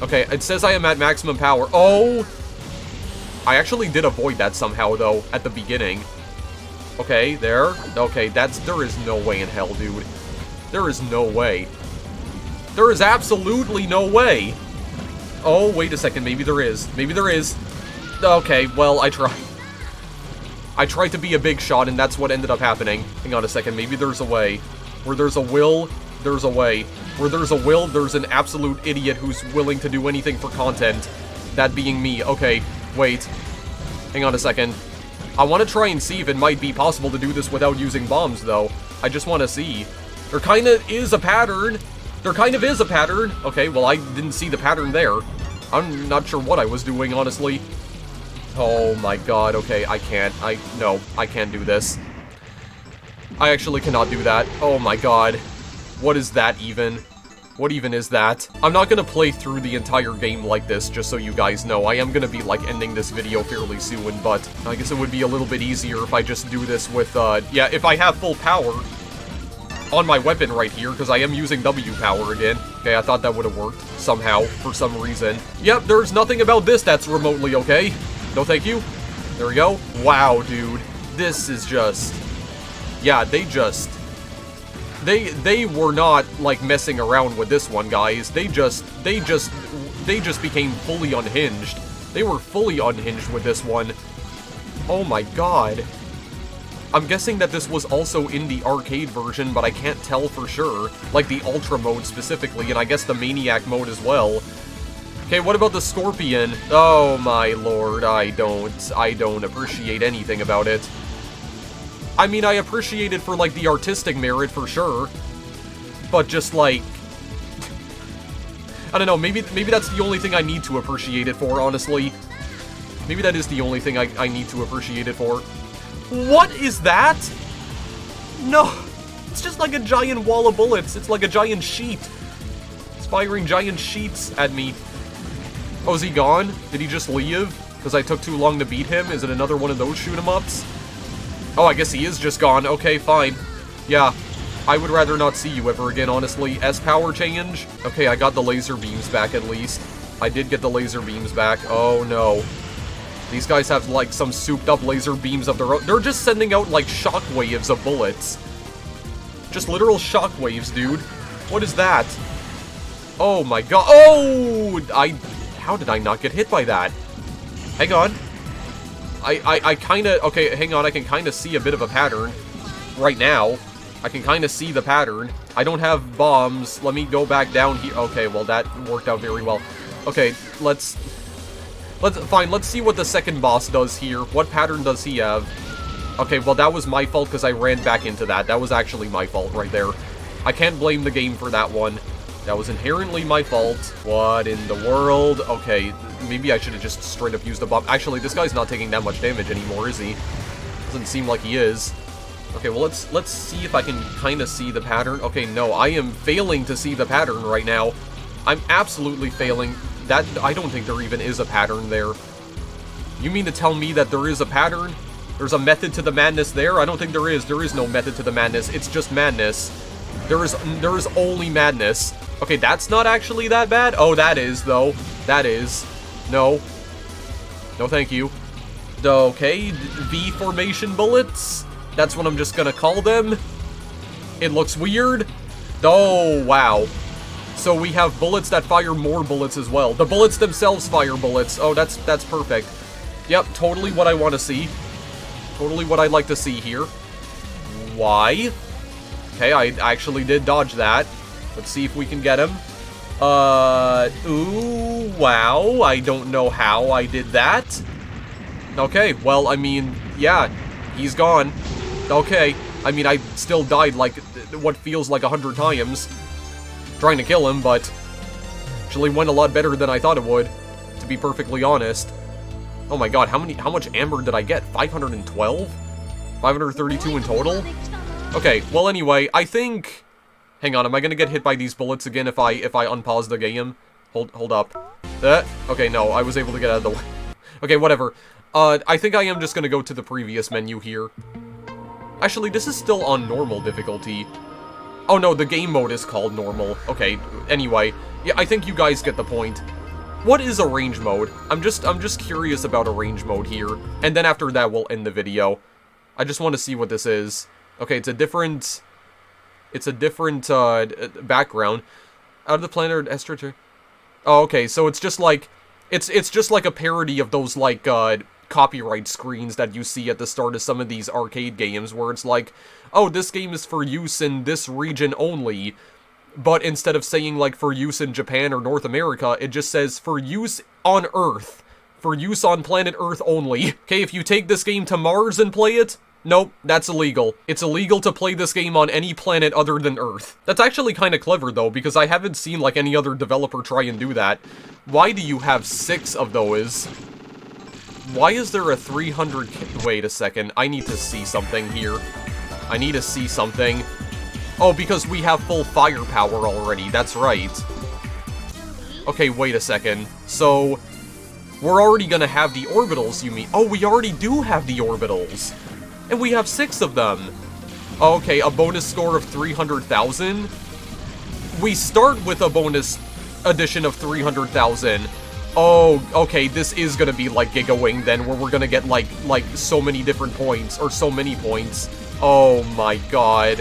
Okay, it says I am at maximum power. Oh! I actually did avoid that somehow, though, at the beginning. Okay, there. Okay, there is no way in hell, dude. There is no way. There is absolutely no way. Oh, wait a second, maybe there is. Maybe there is. Okay, well, I tried. I tried to be a big shot, and that's what ended up happening. Hang on a second, maybe there's a way. Where there's a will, there's a way. Where there's a will, there's an absolute idiot who's willing to do anything for content. That being me. Okay, wait. Hang on a second. I want to try and see if it might be possible to do this without using bombs, though. I just want to see. There kind of is a pattern. There kind of is a pattern. Okay, well, I didn't see the pattern there. I'm not sure what I was doing, honestly. Oh my god, okay, I can't do this. I actually cannot do that. Oh my god. What is that even? What even is that? I'm not gonna play through the entire game like this, just so you guys know. I am gonna be, like, ending this video fairly soon, but I guess it would be a little bit easier if I just do this with, yeah, if I have full power on my weapon right here, because I am using W power again. Okay, I thought that would have worked somehow, for some reason. Yep, there's nothing about this that's remotely okay. No thank you. There we go. Wow, dude. This is just... Yeah, they were not, like, messing around with this one, guys. They just became fully unhinged. They were fully unhinged with this one. Oh my god. I'm guessing that this was also in the arcade version, but I can't tell for sure. Like, the Ultra mode specifically, and I guess the Maniac mode as well. Okay, what about the Scorpion? Oh my lord, I don't appreciate anything about it. I mean, I appreciate it for, like, the artistic merit, for sure. But just, like... I don't know, maybe that's the only thing I need to appreciate it for, honestly. Maybe that is the only thing I need to appreciate it for. What is that? No! It's just like a giant wall of bullets. It's like a giant sheet. It's firing giant sheets at me. Oh, is he gone? Did he just leave? Because I took too long to beat him? Is it another one of those shoot-em-ups? Oh, I guess he is just gone. Okay, fine. Yeah, I would rather not see you ever again, honestly. S-power change? Okay, I got the laser beams back at least. I did get the laser beams back. Oh, no. These guys have, like, some souped-up laser beams of their own. They're just sending out, like, shockwaves of bullets. Just literal shockwaves, dude. What is that? Oh, my god. Oh! How did I not get hit by that? Hang on. I kinda... Okay, hang on. I can kinda see a bit of a pattern right now. I can kinda see the pattern. I don't have bombs. Let me go back down here. Okay, well, that worked out very well. Okay, Fine, let's see what the second boss does here. What pattern does he have? Okay, well, that was my fault because I ran back into that. That was actually my fault right there. I can't blame the game for that one. That was inherently my fault. What in the world? Okay, maybe I should have just straight up used the bomb. Actually, this guy's not taking that much damage anymore, is he? Doesn't seem like he is. Okay, well, let's see if I can kind of see the pattern. Okay, no, I am failing to see the pattern right now. I'm absolutely failing. That, I don't think there even is a pattern there. You mean to tell me that there is a pattern? There's a method to the madness there? I don't think there is. There is no method to the madness. It's just madness. There is only madness. Okay, that's not actually that bad. Oh, that is, though. That is. No. No, thank you. Okay, V formation bullets. That's what I'm just gonna call them. It looks weird. Oh, wow. So we have bullets that fire more bullets as well. The bullets themselves fire bullets. Oh, that's perfect. Yep, totally what I want to see. Totally what I'd like to see here. Why? Okay, I actually did dodge that. Let's see if we can get him. Ooh, wow. I don't know how I did that. Okay, well, I mean, yeah, he's gone. Okay, I mean, I still died like what feels like 100 times trying to kill him, but actually went a lot better than I thought it would, to be perfectly honest. Oh my god, how much amber did I get? 512? 532 in total? Okay, well anyway, I think... Hang on, am I gonna get hit by these bullets again if I unpause the game? Hold up. Okay, no, I was able to get out of the way. Okay, whatever. I think I am just gonna go to the previous menu here. Actually, this is still on normal difficulty. Oh no, the game mode is called normal. Okay, anyway. Yeah, I think you guys get the point. What is arrange mode? I'm just curious about arrange mode here. And then after that, we'll end the video. I just want to see what this is. Okay, it's a different background. Out of the planet Esther. Oh, okay, so it's just like, it's just like a parody of those, like, copyright screens that you see at the start of some of these arcade games, where it's like, oh, this game is for use in this region only, but instead of saying, like, for use in Japan or North America, it just says, for use on Earth. For use on planet Earth only. Okay, if you take this game to Mars and play it, nope, that's illegal. It's illegal to play this game on any planet other than Earth. That's actually kind of clever, though, because I haven't seen, like, any other developer try and do that. Why do you have 6 of those? Why is there a 300... Wait a second, I need to see something here. I need to see something. Oh, because we have full firepower already, that's right. Okay, wait a second. So, we're already gonna have the orbitals, you mean? Oh, we already do have the orbitals. And we have 6 of them. Okay, a bonus score of 300,000. We start with a bonus addition of 300,000. Oh, okay, this is gonna be like Giga Wing then, where we're gonna get like so many different points, or so many points. Oh my god.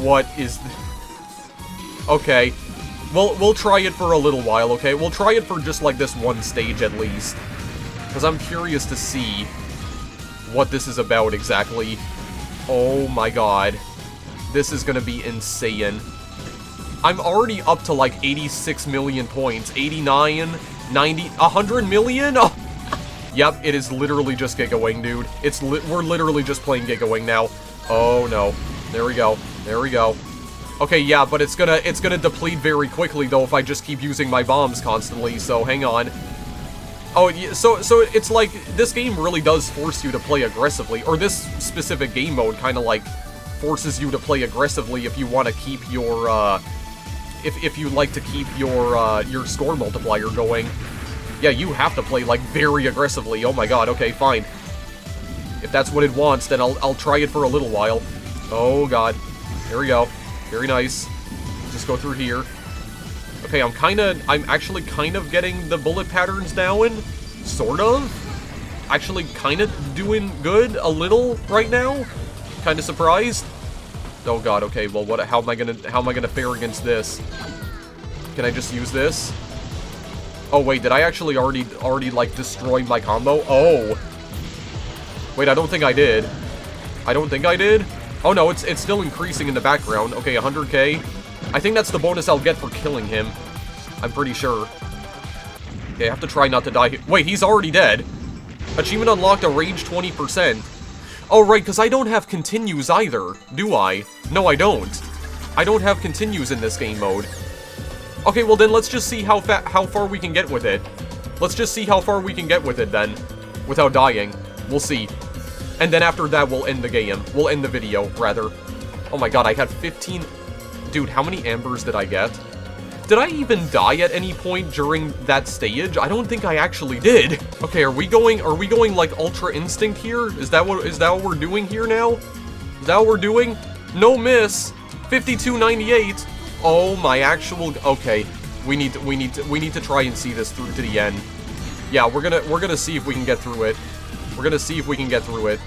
What is... Okay. We'll try it for a little while, okay? We'll try it for just like this one stage at least. Because I'm curious to see what this is about exactly. Oh my god. This is gonna be insane. I'm already up to like 86 million points. 89, 90, 100 million? Oh. Yep, it is literally just Giga Wing, dude. We're literally just playing Giga Wing now. Oh no. There we go. There we go. Okay, yeah, but it's gonna deplete very quickly though if I just keep using my bombs constantly, so hang on. Oh, yeah, so it's like, this game really does force you to play aggressively, or this specific game mode kind of like forces you to play aggressively if you want to keep your, if you like to keep your score multiplier going. Yeah, you have to play, like, very aggressively. Oh my god, okay, fine. If that's what it wants, then I'll try it for a little while. Oh god. There we go. Very nice. Just go through here. Okay, I'm actually kind of getting the bullet patterns down. Sort of. Actually kind of doing good a little right now. Kind of surprised. Oh god, okay, well how am I gonna fare against this? Can I just use this? Oh wait, did I actually already like destroy my combo? Oh. Wait, I don't think I did. I don't think I did. Oh no, it's still increasing in the background. Okay, 100k. I think that's the bonus I'll get for killing him. I'm pretty sure. Okay, I have to try not to die. Wait, he's already dead. Achievement unlocked, a rage 20%. Oh, right, because I don't have continues either, do I? No, I don't. I don't have continues in this game mode. Okay, well then let's just see how far we can get with it. Let's just see how far we can get with it then. Without dying. We'll see. And then after that, we'll end the game. We'll end the video, rather. Oh my god, I had 15... Dude, how many ambers did I get? Did I even die at any point during that stage? I don't think I actually did. Okay, are we going like Ultra Instinct here? Is that what we're doing here now? Is that what we're doing? No miss. 5298. Oh my actual... Okay. We need to try and see this through to the end. Yeah, we're gonna see if we can get through it. We're gonna see if we can get through it.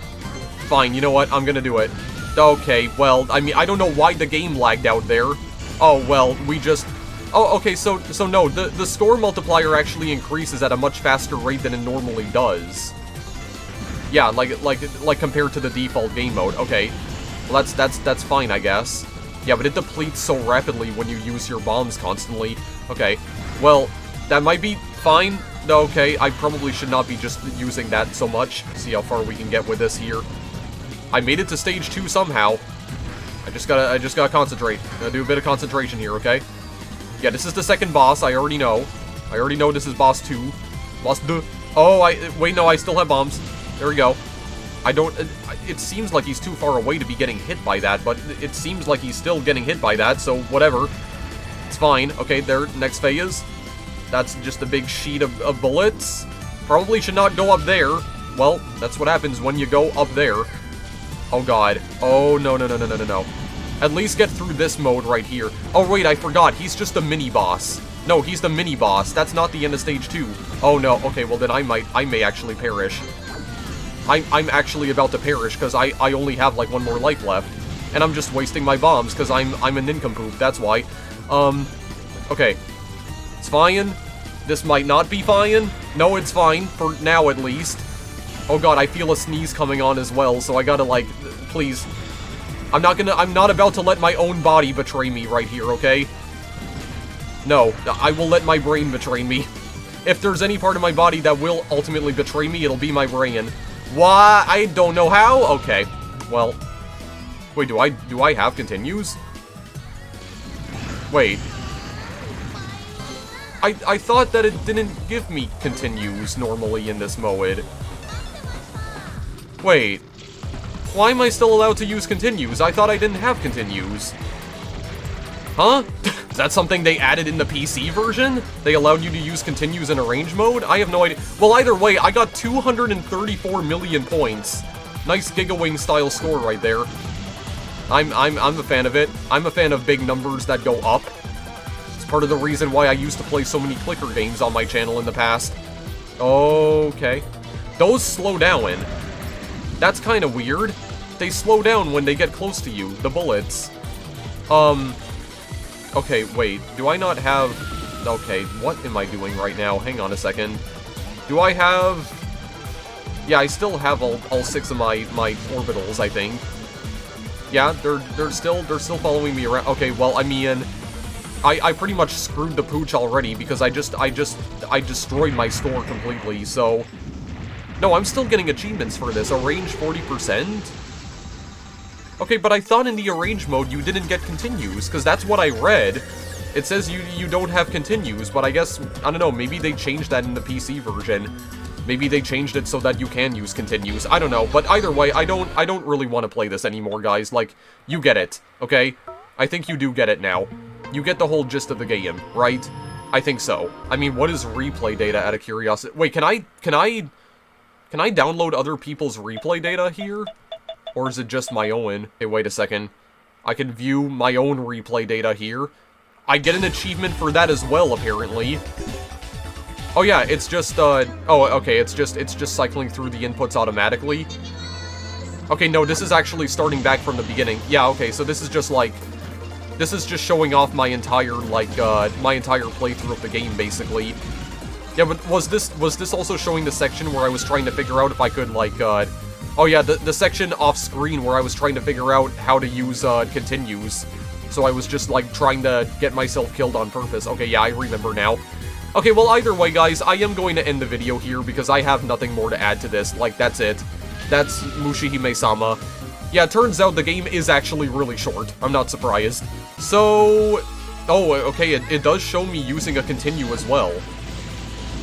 Fine, you know what? I'm gonna do it. Okay, well, I mean, I don't know why the game lagged out there. Oh, well, we just... Oh, okay, so no, the score multiplier actually increases at a much faster rate than it normally does. Yeah, like compared to the default game mode. Okay, well, that's fine, I guess. Yeah, but it depletes so rapidly when you use your bombs constantly. Okay, well, that might be fine. Okay, I probably should not be just using that so much. See how far we can get with this here. I made it to stage 2 somehow. I just gotta concentrate. Gotta do a bit of concentration here, okay? Yeah, this is the second boss, I already know. I already know this is boss 2. Boss 2. Oh, wait, no, I still have bombs. There we go. I don't... It seems like he's too far away to be getting hit by that, but it seems like he's still getting hit by that, so whatever. It's fine. Okay, there, next phase. That's just a big sheet of bullets. Probably should not go up there. Well, that's what happens when you go up there. Oh god. Oh, no. At least get through this mode right here. Oh wait, I forgot. He's just a mini-boss. No, he's the mini-boss. That's not the end of stage 2. Oh no. Okay, well then I may actually perish. I'm actually about to perish because I only have like one more life left. And I'm just wasting my bombs because I'm a nincompoop. That's why. Okay. It's fine. This might not be fine. No, it's fine. For now, at least. Oh god, I feel a sneeze coming on as well, so I gotta, like, please. I'm not about to let my own body betray me right here, okay? No, I will let my brain betray me. If there's any part of my body that will ultimately betray me, it'll be my brain. Why? I don't know how? Okay. Well. Wait, do I have continues? Wait. I thought that it didn't give me continues normally in this mode. Wait. Why am I still allowed to use continues? I thought I didn't have continues. Huh? Is that something they added in the PC version? They allowed you to use continues in arrange mode? I have no idea. Well, either way, I got 234 million points. Nice Gigawing style score right there. I'm a fan of it. I'm a fan of big numbers that go up. It's part of the reason why I used to play so many clicker games on my channel in the past. Okay. Those slow down. That's kind of weird. They slow down when they get close to you, the bullets. Okay, wait. Do I not have... Okay, what am I doing right now? Hang on a second. Do I have... Yeah, I still have all 6 of my orbitals, I think. Yeah, they're still following me around. Okay, well, I mean... I pretty much screwed the pooch already because I destroyed my store completely, so... No, I'm still getting achievements for this. Arrange 40%? Okay, but I thought in the arrange mode you didn't get continues, because that's what I read. It says you don't have continues, but I guess, I don't know, maybe they changed that in the PC version. Maybe they changed it so that you can use continues. I don't know, but either way, I don't really want to play this anymore, guys. Like, you get it, okay? I think you do get it now. You get the whole gist of the game, right? I think so. I mean, what is replay data out of curiosity? Wait, can I download other people's replay data here? Or is it just my own? Hey, wait a second. I can view my own replay data here. I get an achievement for that as well, apparently. Oh yeah, it's just, oh, okay, it's just cycling through the inputs automatically. Okay, no, this is actually starting back from the beginning. Yeah, okay, so this is just, like... This is just showing off my entire, like, my entire playthrough of the game, basically. Yeah, but was this also showing the section where I was trying to figure out if I could, like, oh yeah, the section off-screen where I was trying to figure out how to use, continues. So I was just, like, trying to get myself killed on purpose. Okay, yeah, I remember now. Okay, well, either way, guys, I am going to end the video here because I have nothing more to add to this. Like, that's it. That's Mushihimesama. Yeah, it turns out the game is actually really short. I'm not surprised. So, Oh, okay, it does show me using a continue as well.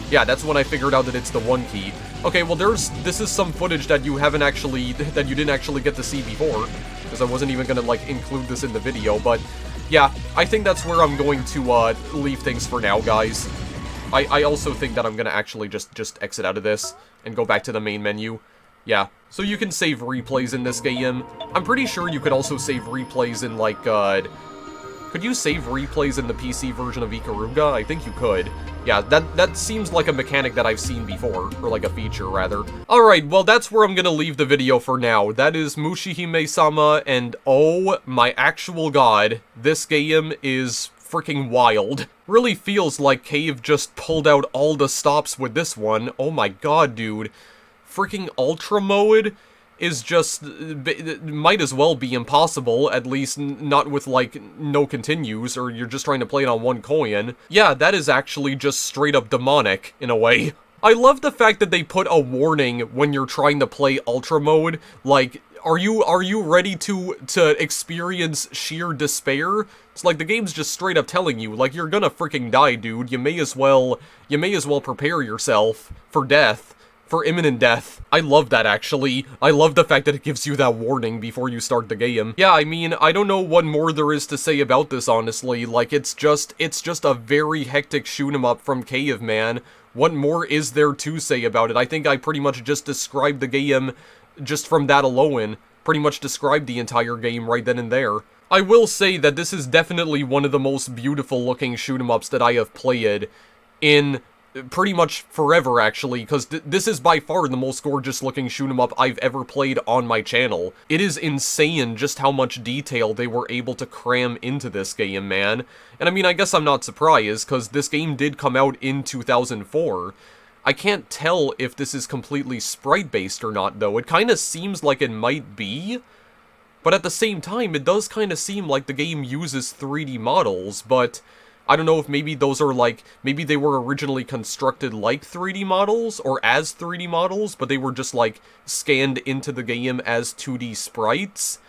Yeah, that's when I figured out that it's the 1 key. Okay, well this is some footage that you didn't actually get to see before, because I wasn't even gonna, like, include this in the video, but yeah, I think that's where I'm going to, leave things for now, guys. I also think that I'm gonna actually just exit out of this and go back to the main menu. Yeah, so you can save replays in this game. I'm pretty sure you could also save replays in, like, could you save replays in the PC version of Ikaruga? I think you could. Yeah, that seems like a mechanic that I've seen before, or like a feature, rather. Alright, well, that's where I'm gonna leave the video for now. That is Mushihimesama, and oh my actual god, this game is freaking wild. Really feels like Cave just pulled out all the stops with this one. Oh my god, dude. Freaking Ultra Mode is just, might as well be impossible, at least not with, like, no continues, or you're just trying to play it on 1 coin. Yeah, that is actually just straight up demonic, in a way. I love the fact that they put a warning when you're trying to play Ultra Mode, like, are you ready to experience sheer despair? It's like the game's just straight up telling you, like, you're gonna freaking die, dude. You may as well prepare yourself for death. For imminent death. I love that, actually. I love the fact that it gives you that warning before you start the game. Yeah, I mean, I don't know what more there is to say about this, honestly. Like, it's just a very hectic shoot-'em-up from Cave, man. What more is there to say about it? I think I pretty much just described the game just from that alone. Pretty much described the entire game right then and there. I will say that this is definitely one of the most beautiful-looking shoot-'em-ups that I have played in pretty much forever, actually, because this is by far the most gorgeous-looking shoot-'em-up I've ever played on my channel. It is insane just how much detail they were able to cram into this game, man. And I mean, I guess I'm not surprised, because this game did come out in 2004. I can't tell if this is completely sprite-based or not, though. It kind of seems like it might be, but at the same time, it does kind of seem like the game uses 3D models, but I don't know if maybe those are, like, maybe they were originally constructed like 3D models, or as 3D models, but they were just, like, scanned into the game as 2D sprites,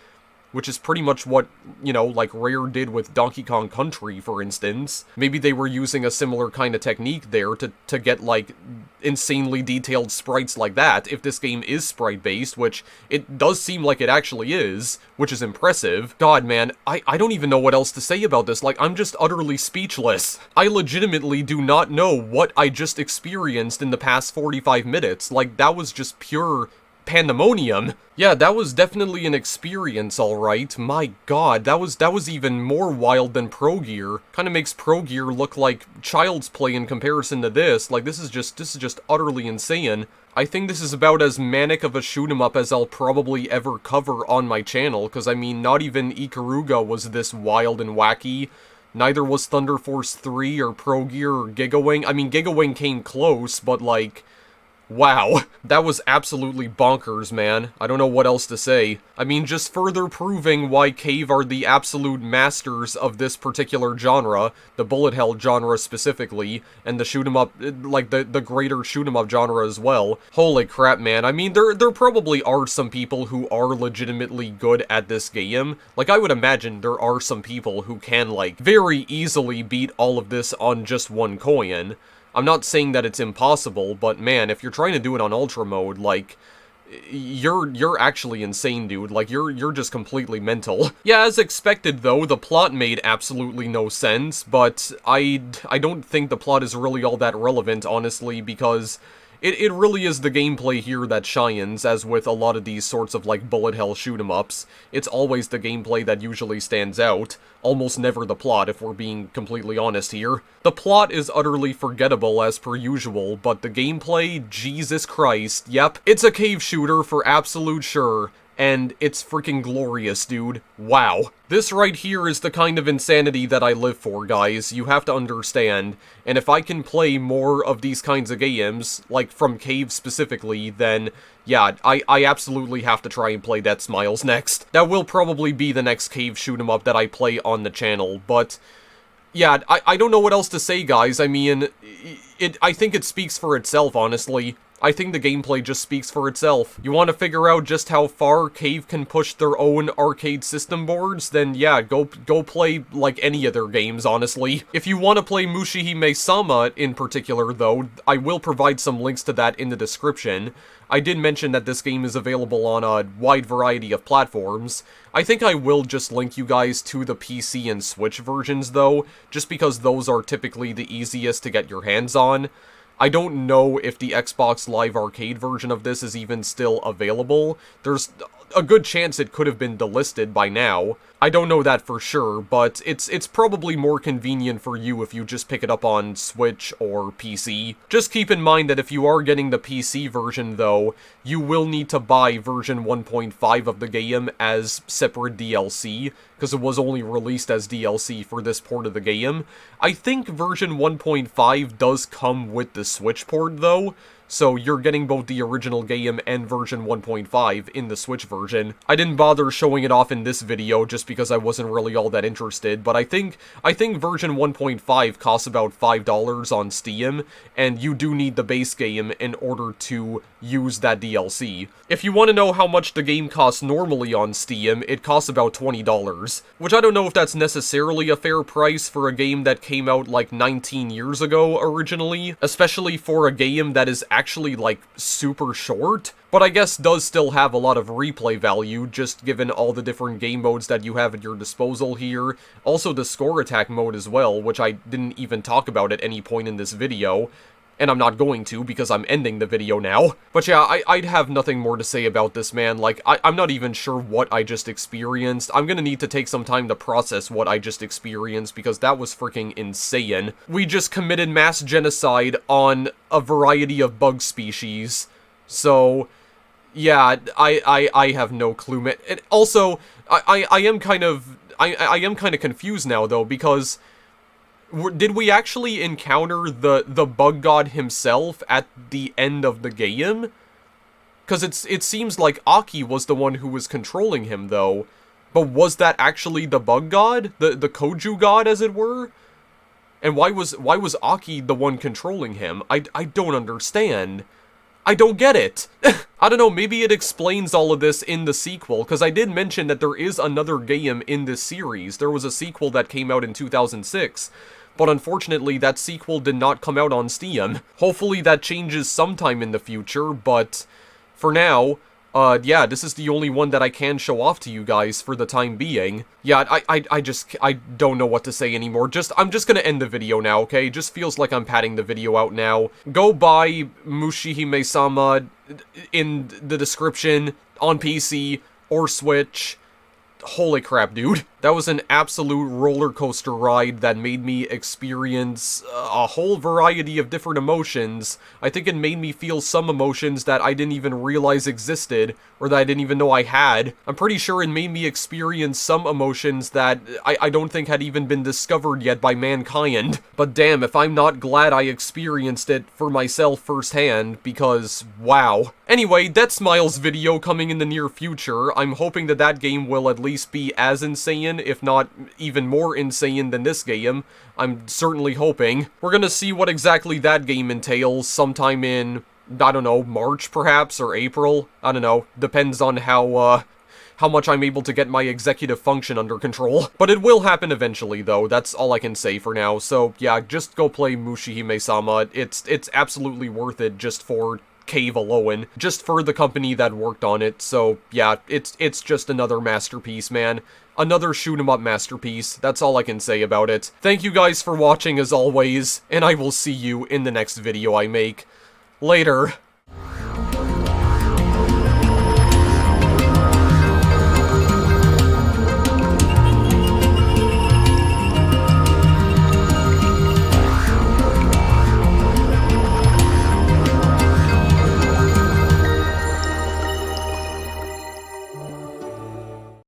which is pretty much what, you know, like, Rare did with Donkey Kong Country, for instance. Maybe they were using a similar kind of technique there to get, like, insanely detailed sprites like that, if this game is sprite-based, which it does seem like it actually is, which is impressive. God, man, I don't even know what else to say about this. Like, I'm just utterly speechless. I legitimately do not know what I just experienced in the past 45 minutes. Like, that was just pure pandemonium. Yeah, that was definitely an experience, alright. My god, that was even more wild than Pro Gear. Kinda makes Pro Gear look like child's play in comparison to this. Like, this is just utterly insane. I think this is about as manic of a shoot-'em-up as I'll probably ever cover on my channel, because I mean, not even Ikaruga was this wild and wacky. Neither was Thunder Force 3 or Pro Gear or Gigawing. I mean, Gigawing came close, but like, wow, that was absolutely bonkers, man. I don't know what else to say. I mean, just further proving why Cave are the absolute masters of this particular genre, the bullet hell genre specifically, and the shoot-'em-up, like, the greater shoot-'em-up genre as well. Holy crap, man. I mean, there probably are some people who are legitimately good at this game. Like, I would imagine there are some people who can, like, very easily beat all of this on just 1 coin. I'm not saying that it's impossible, but man, if you're trying to do it on Ultra Mode, like, you're actually insane, dude. Like, you're just completely mental. Yeah, as expected, though, the plot made absolutely no sense, but I don't think the plot is really all that relevant, honestly, because it really is the gameplay here that shines, as with a lot of these sorts of, like, bullet hell shoot-'em-ups. It's always the gameplay that usually stands out, almost never the plot, if we're being completely honest here. The plot is utterly forgettable as per usual, but the gameplay, Jesus Christ, yep, it's a cave shooter for absolute sure. And it's freaking glorious, dude. Wow. This right here is the kind of insanity that I live for, guys. You have to understand. And if I can play more of these kinds of games, like from Cave specifically, then yeah, I absolutely have to try and play Death Smiles next. That will probably be the next Cave shoot-'em-up that I play on the channel, but yeah, I don't know what else to say, guys. I mean, I think it speaks for itself, honestly. I think the gameplay just speaks for itself. You want to figure out just how far Cave can push their own arcade system boards? Then yeah, go play like any of their games, honestly. If you want to play Mushihimesama in particular though, I will provide some links to that in the description. I did mention that this game is available on a wide variety of platforms. I think I will just link you guys to the PC and Switch versions though, just because those are typically the easiest to get your hands on. I don't know if the Xbox Live Arcade version of this is even still available. There's a good chance it could have been delisted by now. I don't know that for sure, but it's probably more convenient for you if you just pick it up on Switch or PC. Just keep in mind that if you are getting the PC version though, you will need to buy version 1.5 of the game as separate DLC, because it was only released as DLC for this port of the game. I think version 1.5 does come with the Switch port though, so you're getting both the original game and version 1.5 in the Switch version. I didn't bother showing it off in this video just because I wasn't really all that interested, but I think version 1.5 costs about $5 on Steam, and you do need the base game in order to use that DLC. If you want to know how much the game costs normally on Steam, it costs about $20, which I don't know if that's necessarily a fair price for a game that came out like 19 years ago originally, especially for a game that is actually like super short, but I guess does still have a lot of replay value, just given all the different game modes that you have at your disposal here. Also the score attack mode as well, which I didn't even talk about at any point in this video. And I'm not going to, because I'm ending the video now. But yeah, I'd have nothing more to say about this, man. Like, I'm not even sure what I just experienced. I'm gonna need to take some time to process what I just experienced, because that was freaking insane. We just committed mass genocide on a variety of bug species. So, yeah, I have no clue, man. And also, I am kind of confused now, though, because did we actually encounter the bug god himself at the end of the game? Because it seems like Aki was the one who was controlling him, though. But was that actually the bug god? The Koju god, as it were? And why was Aki the one controlling him? I don't understand. I don't get it. I don't know, maybe it explains all of this in the sequel, because I did mention that there is another game in this series. There was a sequel that came out in 2006. But unfortunately, that sequel did not come out on Steam. Hopefully that changes sometime in the future, but for now, yeah, this is the only one that I can show off to you guys for the time being. Yeah, I don't know what to say anymore. I'm just gonna end the video now, okay? Just feels like I'm padding the video out now. Go buy Mushihimesama in the description on PC or Switch. Holy crap, dude. That was an absolute roller coaster ride that made me experience a whole variety of different emotions. I think it made me feel some emotions that I didn't even realize existed, or that I didn't even know I had. I'm pretty sure it made me experience some emotions that I don't think had even been discovered yet by mankind. But damn, if I'm not glad I experienced it for myself firsthand, because wow. Anyway, Death Smile's video coming in the near future. I'm hoping that that game will at least be as insane, if not even more insane than this game. I'm certainly hoping. We're gonna see what exactly that game entails sometime in, I don't know, March perhaps, or April? I don't know. Depends on how much I'm able to get my executive function under control. But it will happen eventually, though. That's all I can say for now. So, yeah, just go play Mushihimesama. It's absolutely worth it just for Cave alone, just for the company that worked on it. So yeah, it's just another masterpiece, man. Another shoot-'em-up masterpiece. That's all I can say about it. Thank you guys for watching as always, and I will see you in the next video I make. Later.